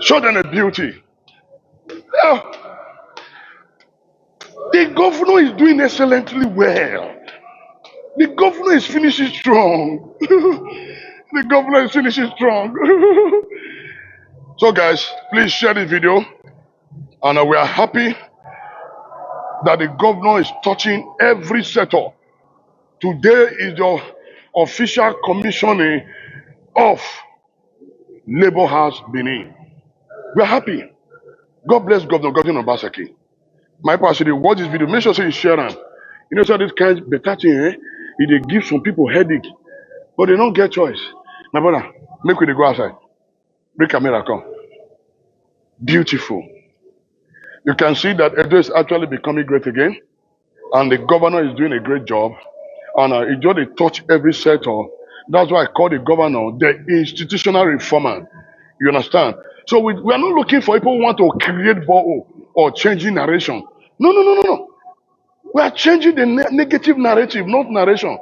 Show them the beauty. Yeah. The governor is doing excellently well. The governor is finishing strong. The governor is finishing strong. So guys, please share this video. And we are happy that the governor is touching every sector. Today is the official commissioning of Labour House Benin. We are happy. God bless Governor Godwin Obaseki. My pastor, watch this video. Make sure you share them. You know, so this kind of better thing, it gives some people headache, but they don't get choice. My brother, make we go outside. Bring camera, come. Beautiful. You can see that Edo is actually becoming great again, and the governor is doing a great job. And it just touch every sector. That's why I call the governor the institutional reformer. You understand? So we are not looking for people who want to create borehole or changing narration. No. We are changing the negative narrative, not narration.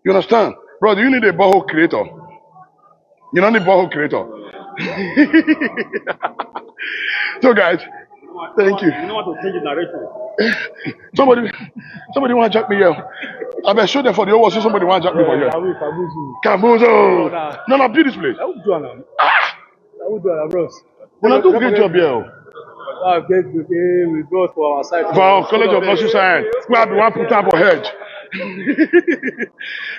You understand? Brother, you need a borehole creator. You don't need a borehole creator. So guys, thank you. You know what to change the narrative. Somebody want to jack me here. I better show them for the whole world. Somebody want to jack me for here. Kabuzo. No, do this place. When I do a great job here. We go for our side. For our College of Nursing Science. We have one put up for head.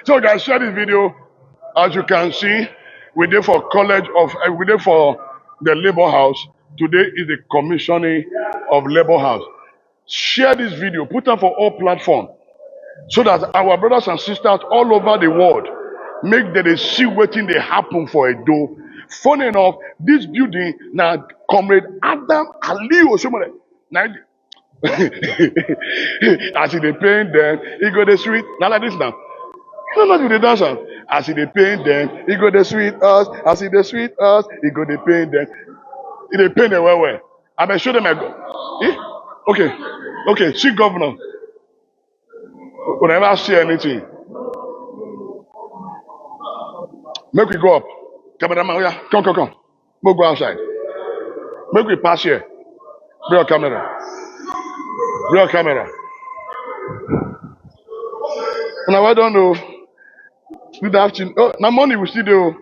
So guys, share this video. As you can see, we did for the Labour House. Today is the commissioning of Labour House. Share this video, put them for all platforms, so that our brothers and sisters all over the world make them they see what thing they happen for Edo. Funny enough, this building now Comrade Adam Ali Oshomole. As they paint them, he go the street. Now like this now. No, not with the dancer. As they paint them, he go the street us. As they sweet us, he go the paint them. He they paint them well. I may show them a go. Eh? Okay. See governor. We never see anything. Make we go up. Cameraman, yeah. Come. We'll go outside. Make we pass here. Real camera. Now I don't know. Good afternoon. Oh, now money we still do.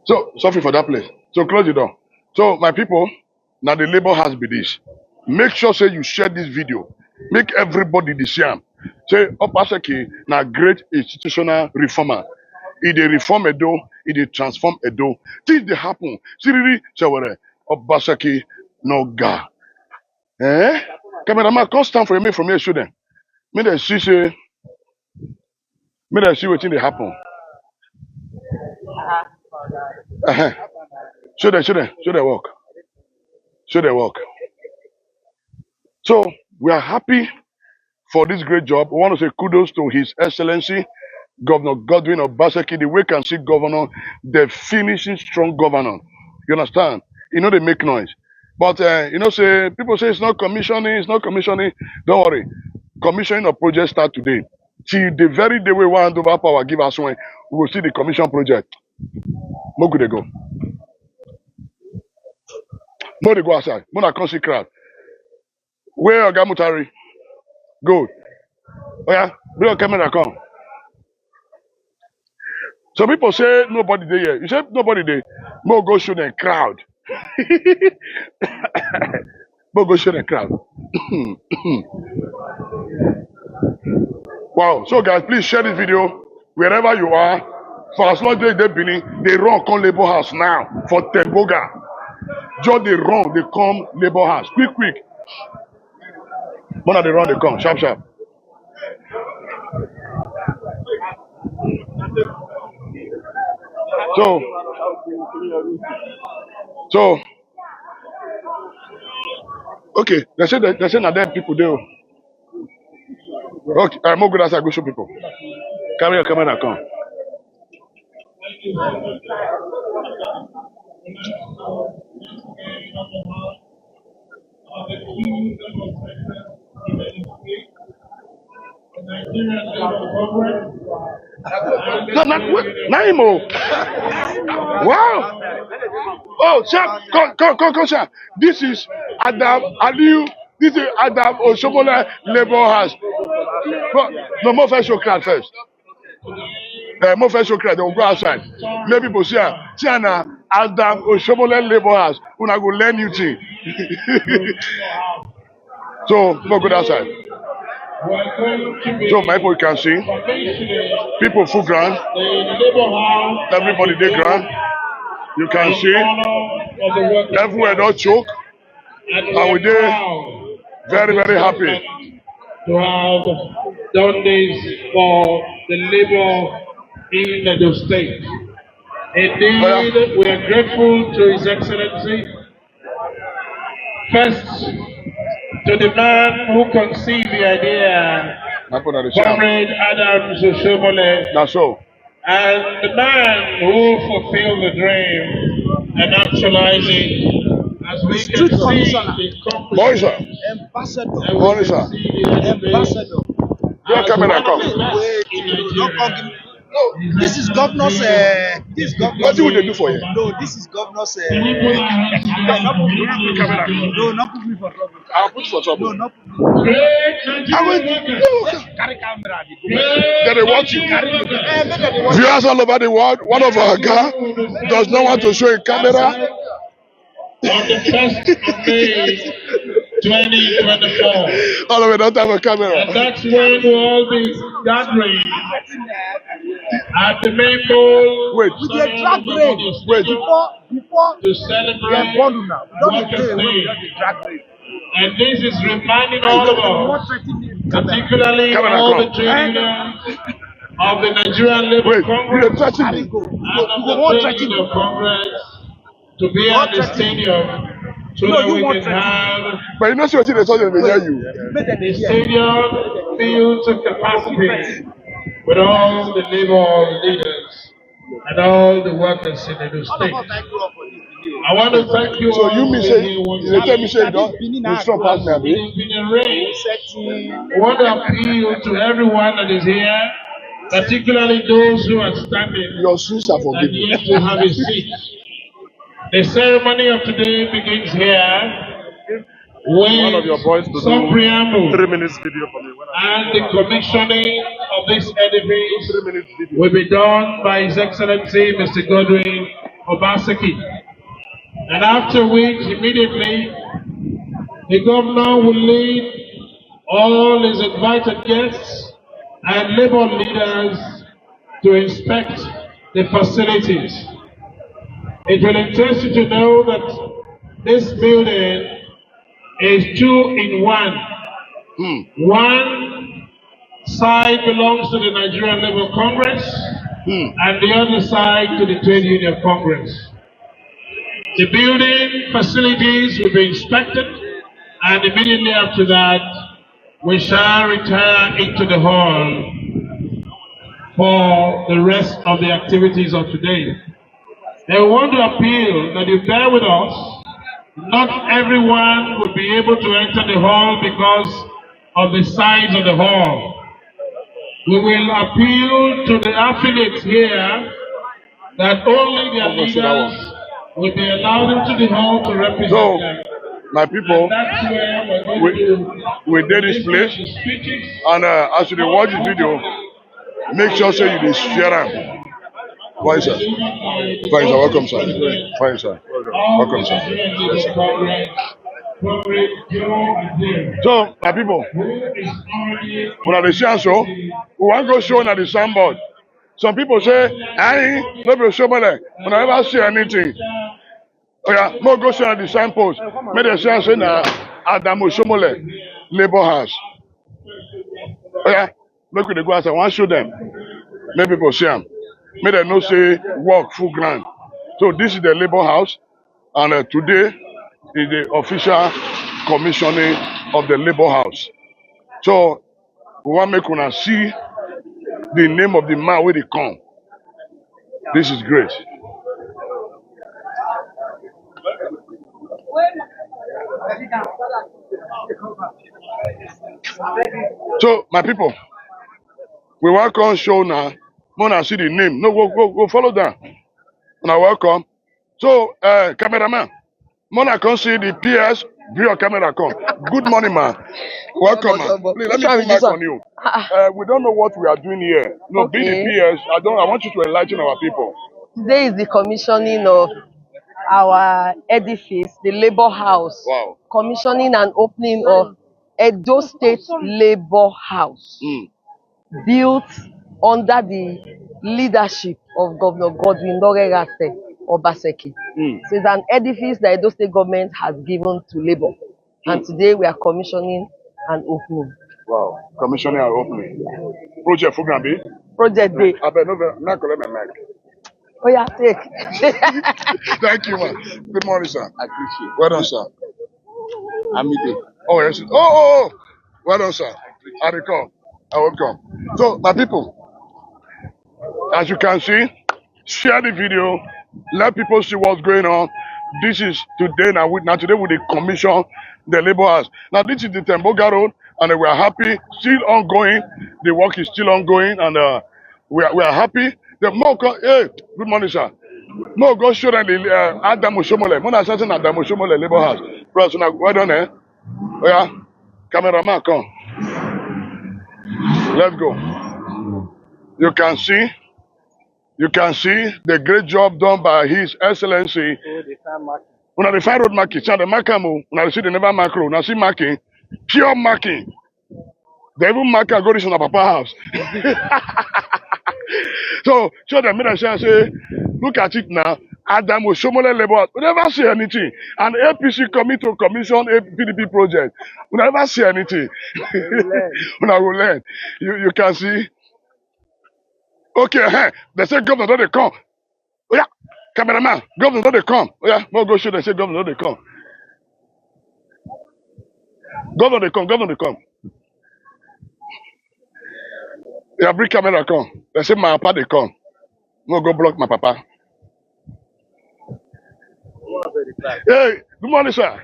So sorry for that place. So close the door. So my people, now the labor has be this. Make sure say you share this video. Make everybody the same. Say Obaseki now great institutional reformer. He dey reform Edo, he dey transform Edo. Things dey happen. See really say what Obaseki no ga. Eh? Cameraman, come stand for me from here, show them. Make them see say, make them see wetin dey happen. Uh-huh. Show them, work. Show them work. So we are happy for this great job. We want to say kudos to His Excellency Governor Godwin Obaseki, the way can see governor, the finishing strong governor. You understand? You know they make noise. But say people say it's not commissioning. Don't worry. Commissioning of project start today. Till the very day we want over power give us one, we will see the commission project. More good they go. More they go outside. More na come see crowd. Where Oga Mutari? Good. Oh yeah, bring your camera come. Some people say nobody there here. You say nobody there. More go show them crowd. More go show them crowd. Wow. So guys, please share this video wherever you are. For as long as they Benin, they run come labor house now for Temboga. Just they run, they come labor house. Quick. One of they run, they come. Sharp. So okay, they say now them people do. Okay, I'm more good as I go show people. Carry your camera come. Naimo. Wow. Oh, sir, come, sir. This is Adam Aliu. This is Adam Oshomole Labor House. No, more first show crowd first. More first show crowd. They will go outside. Let people see Tiana Adam Oshomole Labor House. Una go learn new thing. So, more go outside. So, my people can see. People full ground. Everybody dey ground. You can see everywhere don't choke. And we dey very happy to have done this for the labor in the state. Indeed, we are grateful to His Excellency. First, to the man who conceived the idea, Comrade Adams Oshomole. That's so. And the man who fulfilled the dream and actualized it, as we can see the accomplishments. Ambassador. Don't come in and come. No, this is governor's. What do they do for you? No, this is governor's. No, not put me for trouble. I'll put you for trouble. No, not put me. Carry camera. They watch you. Viewers all over the world. One of our guys does not want to show a camera. On the 1st of May 2024. All of it don't have a camera. And that's when we'll all be gathering at the main goal. Wait. We get drag race. Wait. Before to celebrate Workers' Day. And this is reminding all of us, particularly all the trade unions of the Nigerian Labour Congress and of the trade union Congress, to be at the stadium so that we can have but you know what they told them to hear you. the stadium filled to capacity with all the labor leaders and all the workers in the state. I want to thank you all. So you mean say you tell me say you don't you strong partner, it has been arranged. I want to appeal to everyone that is here, particularly those who are standing your shoes are and yet to have a seat. The ceremony of today begins here one of your boys to some do preamble 3 minutes video for me. and the commissioning of this edifice will be done by His Excellency Mr. Godwin Obaseki. And after which, immediately, the governor will lead all his invited guests and labor leaders to inspect the facilities. It will interest you to know that this building is 2 in 1. One side belongs to the Nigerian Labour Congress and the other side to the Trade Union Congress. The building facilities will be inspected, and immediately after that, we shall retire into the hall for the rest of the activities of today. I want to appeal that you bear with us. Not everyone will be able to enter the hall because of the size of the hall. We will appeal to the affiliates here that only their leaders will be allowed into the hall to represent them. My people, we did this place, and as you watch the video, make sure say you share them. Fine, sir. Fine, sir. Welcome, sir. Fine, sir. Welcome, sir. So, my people, when I see so, we want to go show on the signboard. Some people say, I no be show money. When I never see anything. Oh yeah, no go show on the signpost. Make the say na Adamu Shomole Labour House. Oh yeah, make we go outside. I want to show them. Make people see them. Make them know say work full ground. So this is the Labour House, and today is the official commissioning of the Labour House. So we want to make una see the name of the man where they come. This is great. So my people, we welcome show now. Mona see the name. No, go follow down. Now welcome. So cameraman, Mona can see the PS. Bring your camera come. Good morning, man. Welcome, man. Please, let me put mic on you. We don't know what we are doing here. No, okay. Being the PS, I want you to enlighten our people. Today is the commissioning of our edifice, the Labour House. Wow. Commissioning and opening of Edo State Labour House, built under the leadership of Governor Godwin Obaseki. So it's an edifice that Edo State government has given to Labour. And today we are commissioning and opening. Wow. Commissioning and opening. Yeah. Project Fugambi? Project Day. I bet not collect my mic. Oh yeah, take. Thank you, man. Good morning, sir. I appreciate it. Well done, sir. Amide. Oh, yes. Oh. Well done, sir. I will come. I will come. So, my people, as you can see, share the video. Let people see what's going on. This is today. Now today we commission the Labour House. Now this is the Temboga Road, and we are happy. Still ongoing. The work is still ongoing, and we are happy. The more hey, good morning, sir. More go show them the Adamu Shomole. More assassin Adamu Shomole Labour House. Plus, now well done, eh? Oh yeah, cameraman, come. Let's go. You can see the great job done by His Excellency. When I find road marking, the marking, when I see the never mark road, when I see marking, pure marking. They even mark and go to the Papa house. So, show them, say, look at it now. Adam Oshomole Labour. We never see anything. And APC commit to commission a PDP project. We never see anything. When I will learn. You can see. Okay, they say governor don't they come. Oh yeah, cameraman, governor don't they come. Oh yeah, no go show they say governor don't they come. Governor they come. Yeah, bring camera come. They say my papa they come. No go block my papa. Hey, good morning, sir.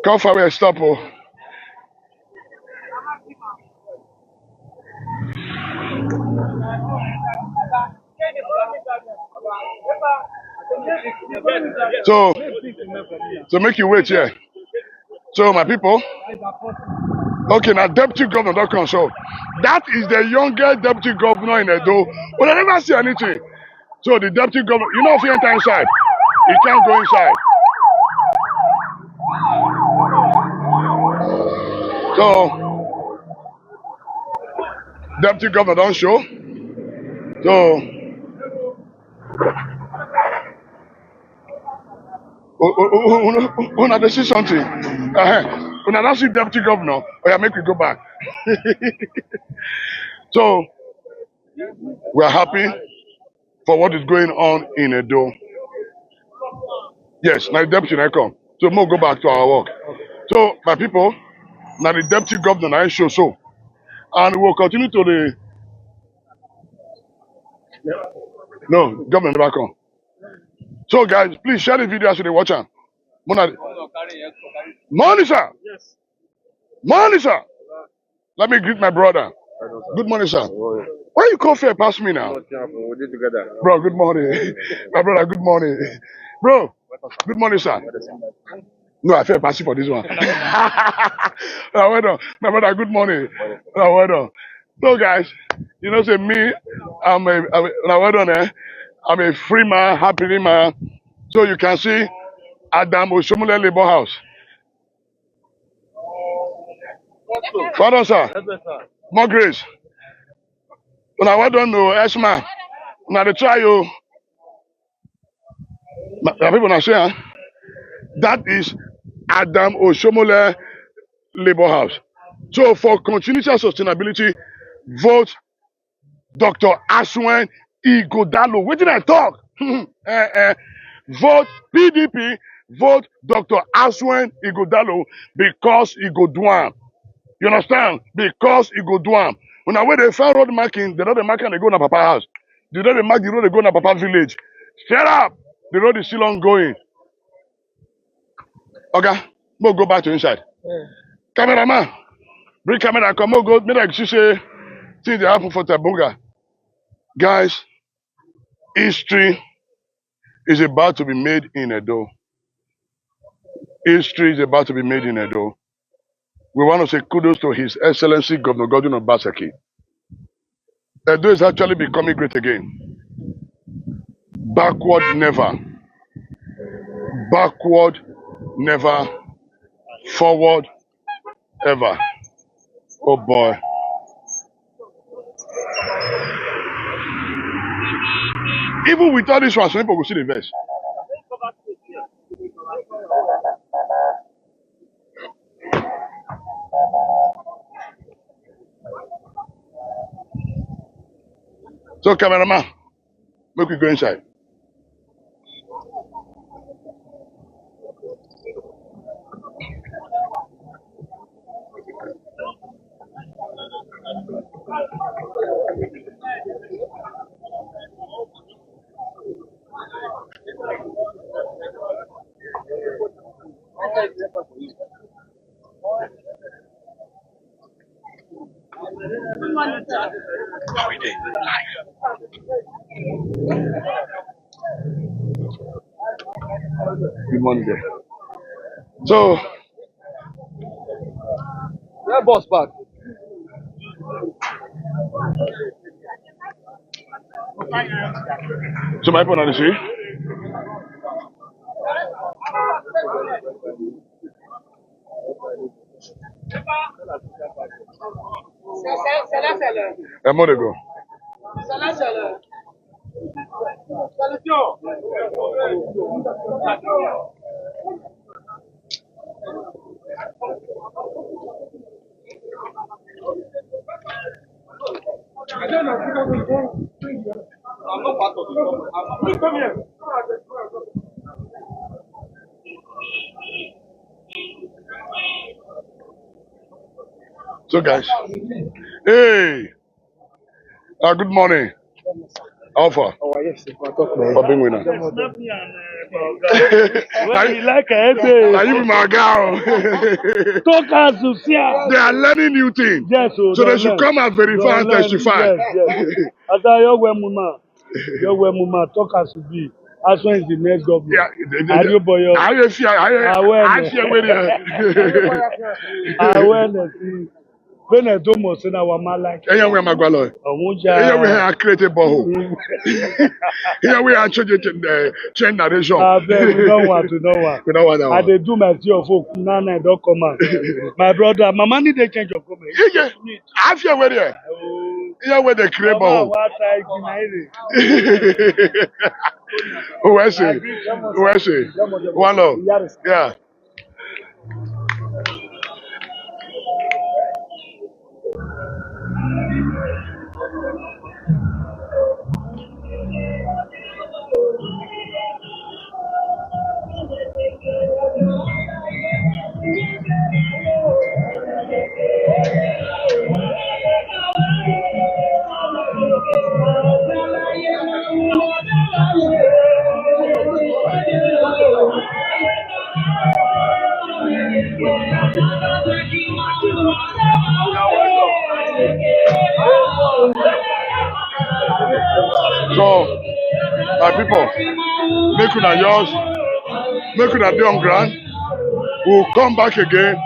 Come for me, stop. Oh. So make you wait here. So my people, okay, now deputy governor don't come. So that is the youngest deputy governor in Edo. But I never see anything. So the deputy governor, you know, if you enter inside, he can't go inside. So deputy governor don't show. So when I see something, when I don't see deputy governor, oh yeah, make me go back. So we are happy for what is going on in Edo. Yes, now the deputy now come. So we'll go back to our work. So my people, now the deputy governor now show so. And we'll continue to the no government never come. So guys, please share the video as you watch am. Morning, sir. Morning, sir. Let me greet my brother. Good morning, sir. Why you come here past me now? Bro, good morning. My brother, good morning. Bro, good morning, sir. No, I feel pass you for this one. Well done. My brother, good morning. Well done. So guys, you know, say me, well done, eh? I'm a free man, happy man. So you can see Adam Oshomole Labour House. Father, sir. More grace. When I don't know, Esma. Now they try you. My people now say, huh? That is Adam Oshomole Labour House. So for continuity and sustainability, vote Dr. Aswen Igodalo. What did I talk? Vote PDP, vote Dr. Aswen Igodalo because he go do am. You understand? Because he go do am. When I wait the fire road marking, the road marking they go na Papa house. The road they mark the road they go na Papa village. Shut up! The road is still ongoing. Okay, we'll go back to inside. Cameraman, bring camera, come on, go. Make like you say things that happen for Tabunga. Guys, history is about to be made in Edo. History is about to be made in Edo. We want to say kudos to His Excellency Governor Godwin Obaseki. Edo is actually becoming great again. Backward never. Backward never. Forward ever. Oh boy. Even without this one, some people will see the verse. So cameraman, make we go inside. Good morning there. So Where boss back? so my point on the see. A month ago. I'm not part of the government. Come here. So guys, hey, good morning. Alpha. Oh yes, For being winner. Well, you like Now you be my girl. talk as you see. They are learning new things. Yes, So they should come and verify and testify. Yes. Ada your mama, talk as you be. Aswan is the next governor. Yeah, Adebayo. Awareness. Bẹ́ẹ̀ni tó mọ̀ sí náà wà máa láìkí. Ẹyẹ wẹ́n máa gbà lọ. Ọ̀hún já. Ẹyẹ wẹ́n á create borehole. Ẹyẹ wẹ́n á change narration. Abeg, we don't want. We don't want that I one. dey do my thing of folk now I don come out. My brother, mama need dey change your comment. Yeah. Àáfíà wẹ́n dẹ̀. Ẹyẹ wẹ́n dẹ̀ create borehole. Bàbá wa ta igi náà èrè. Uwese. One love. Yeah. So, my people, make una dey on ground. We'll come back again.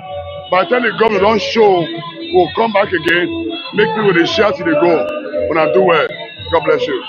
By the time the government don't show, we'll come back again. Make people dey share till they go. Una do well. God bless you.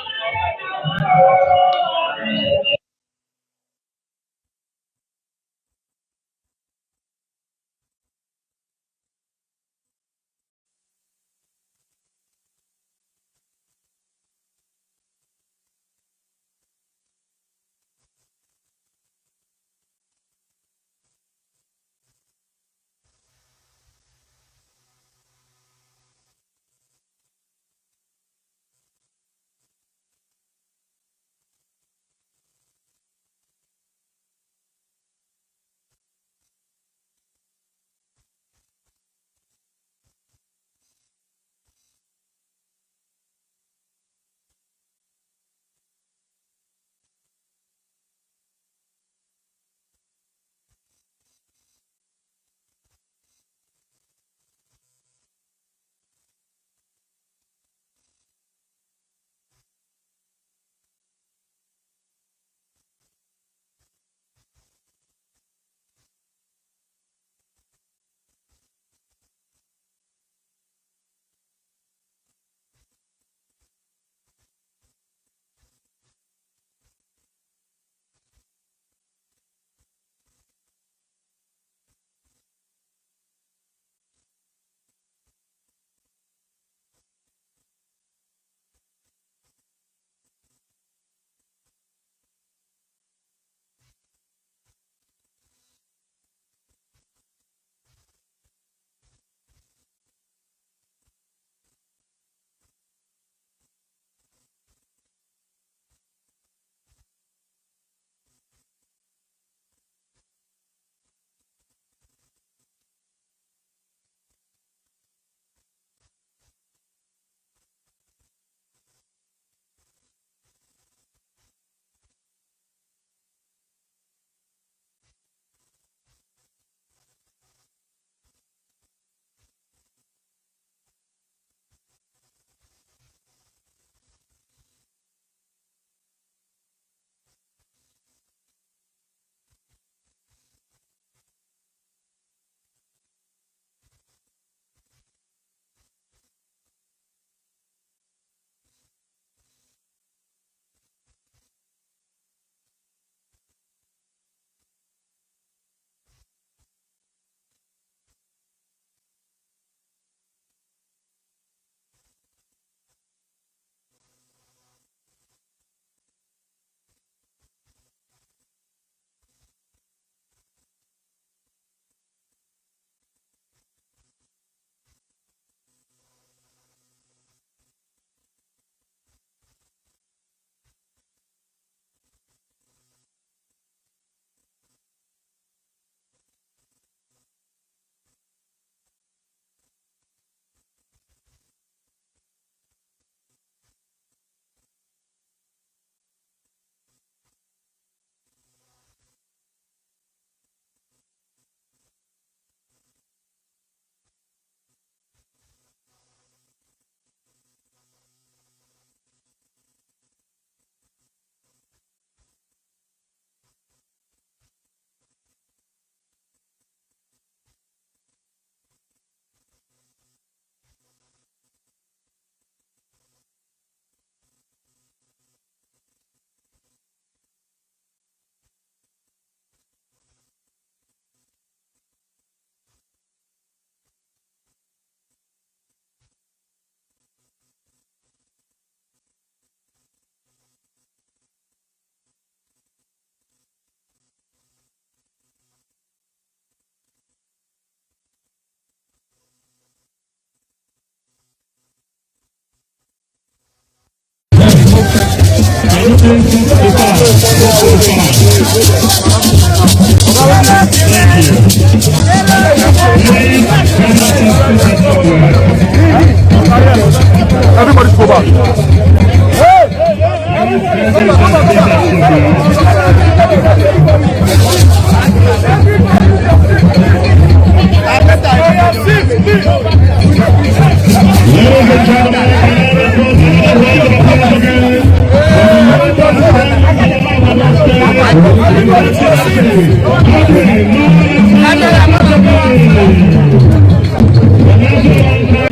Everybody go back.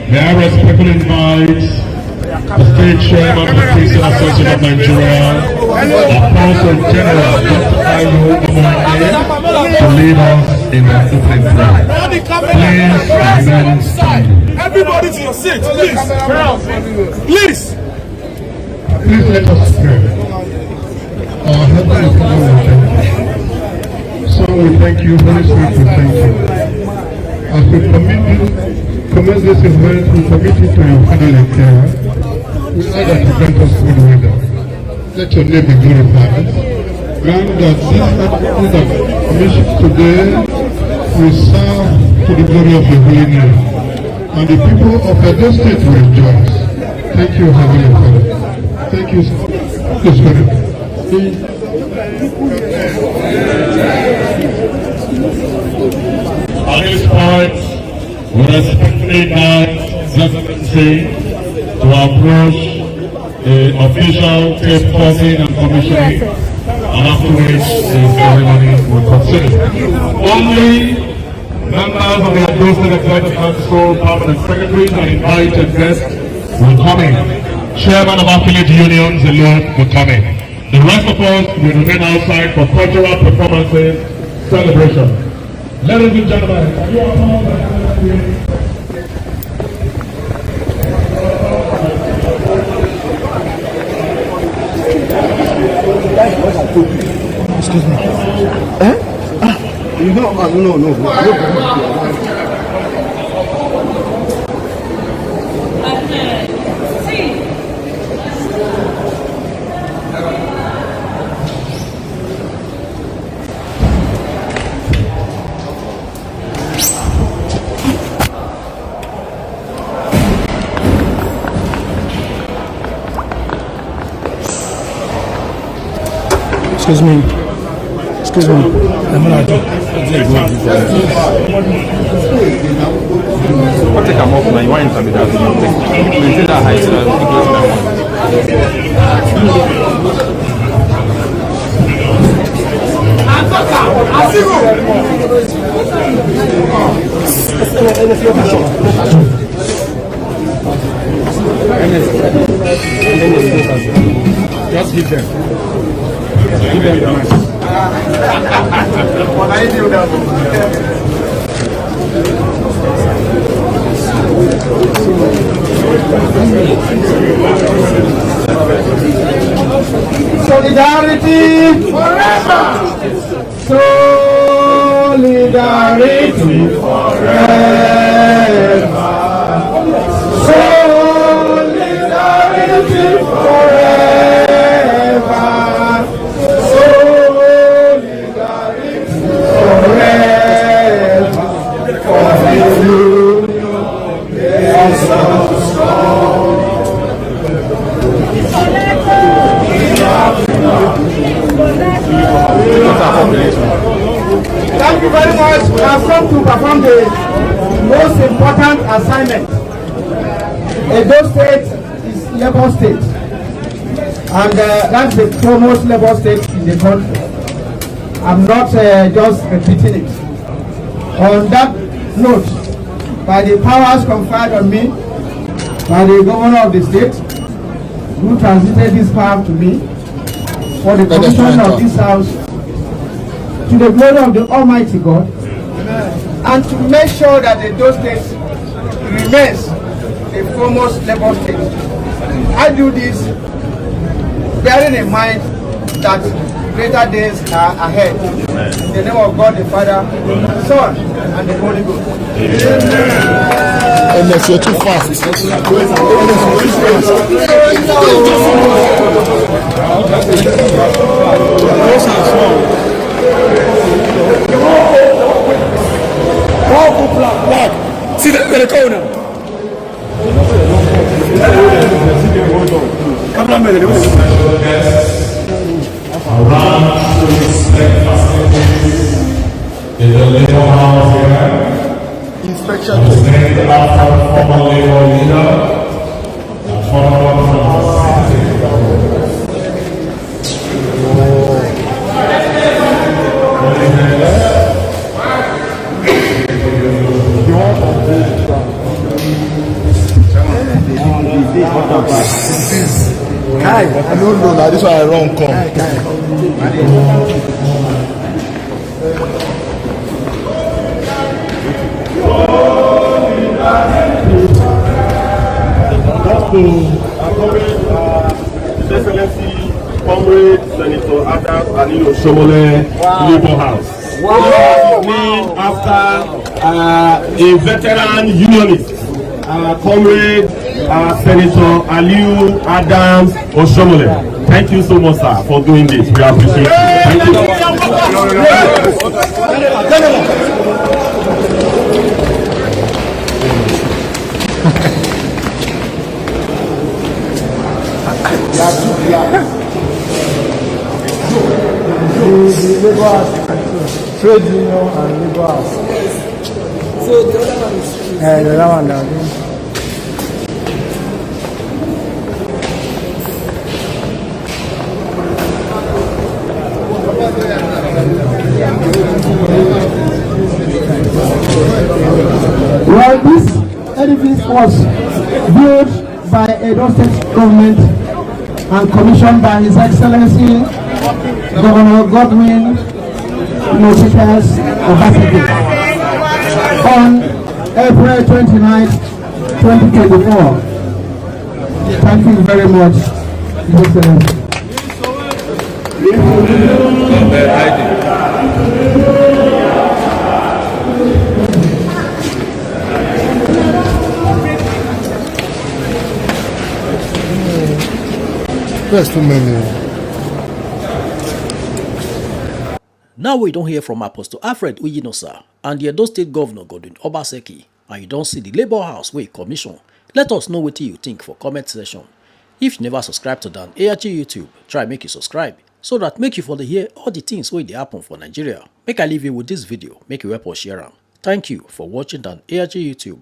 May I respectfully invite the state chairman of the Christian Association of Nigeria, Apostle General Dr. Obaseki, to lead us in the opening prayer. Please remain standing. Everybody to your seat, please. Please. Please let us pray. Our Heavenly Father, we thank you. So we thank you, Holy Spirit, we thank you. As we commence this event, we commit it to your final care. We ask that you grant us good weather. Let your name be glorified. Grant that these activities that commissioned today will serve to the glory of your holy name. And the people of Edo State will rejoice. Thank you, Heavenly Father. Thank you, Holy Spirit. At this point, we respectfully invite His Excellency to approach the official tape cutting and commissioning, and after which the ceremony will continue. Only members of the Edo State Executive Council, permanent secretaries, and invited guests will come in. Chairman of affiliate unions alone will come in. The rest of us will remain outside for cultural performances, celebration. Ladies and gentlemen, can you all Excuse me. No. Excuse me. I'm not. What take them off now? You want to be that? Maintain that height so that we can Just give them. Give them the money. What I do now? Solidarity forever. Solidarity forever. Solidarity forever. Solidarity forever. For the union is so strong. Thank you very much. We have come to perform the most important assignment. Edo State is Labour State, and that's the foremost Labour State in the country. I'm not just repeating it. On that note, by the powers conferred on me by the governor of the state, who transmitted this power to me for the commission of this house, to the glory of the Almighty God, and to make sure that the Edo State remains the foremost Labour State. I do this bearing in mind that greater days are ahead. In the name of God the Father, the Son, and the Holy Ghost. Unless you're too fast. See that in the corner. Around to respect facilities in the labor house here. Infrastructural. Named after former labor leader and former from the city. Kai, I don't know that this one I wrong come. Just to His Excellency, Comrade Senator Adams and SOHIOMHOLE Labour House. Wow. Named after a veteran unionist, Comrade Senator Aliu Adams SOHIOMHOLE. Thank you so much, sir, for doing this. We appreciate it. Thank you. Trade union and labor house. So the other one is the other one now. Well, this edifice was built by Edo State government and commissioned by His Excellency Governor Godwin Obaseki on April 29, 2024. Thank you very much, His Excellency. There's too many. Now we don't hear from Apostle Alfred Uyinosa and the Edo State Governor Godwin Obaseki, and you don't see the Labour House wey commission. Let us know what you think for comment section. If you never subscribe to Dan ARG YouTube, try make you subscribe so that make you follow hear all the things wey dey happen for Nigeria. Make I leave you with this video, make you help us share am. Thank you for watching Dan ARG YouTube.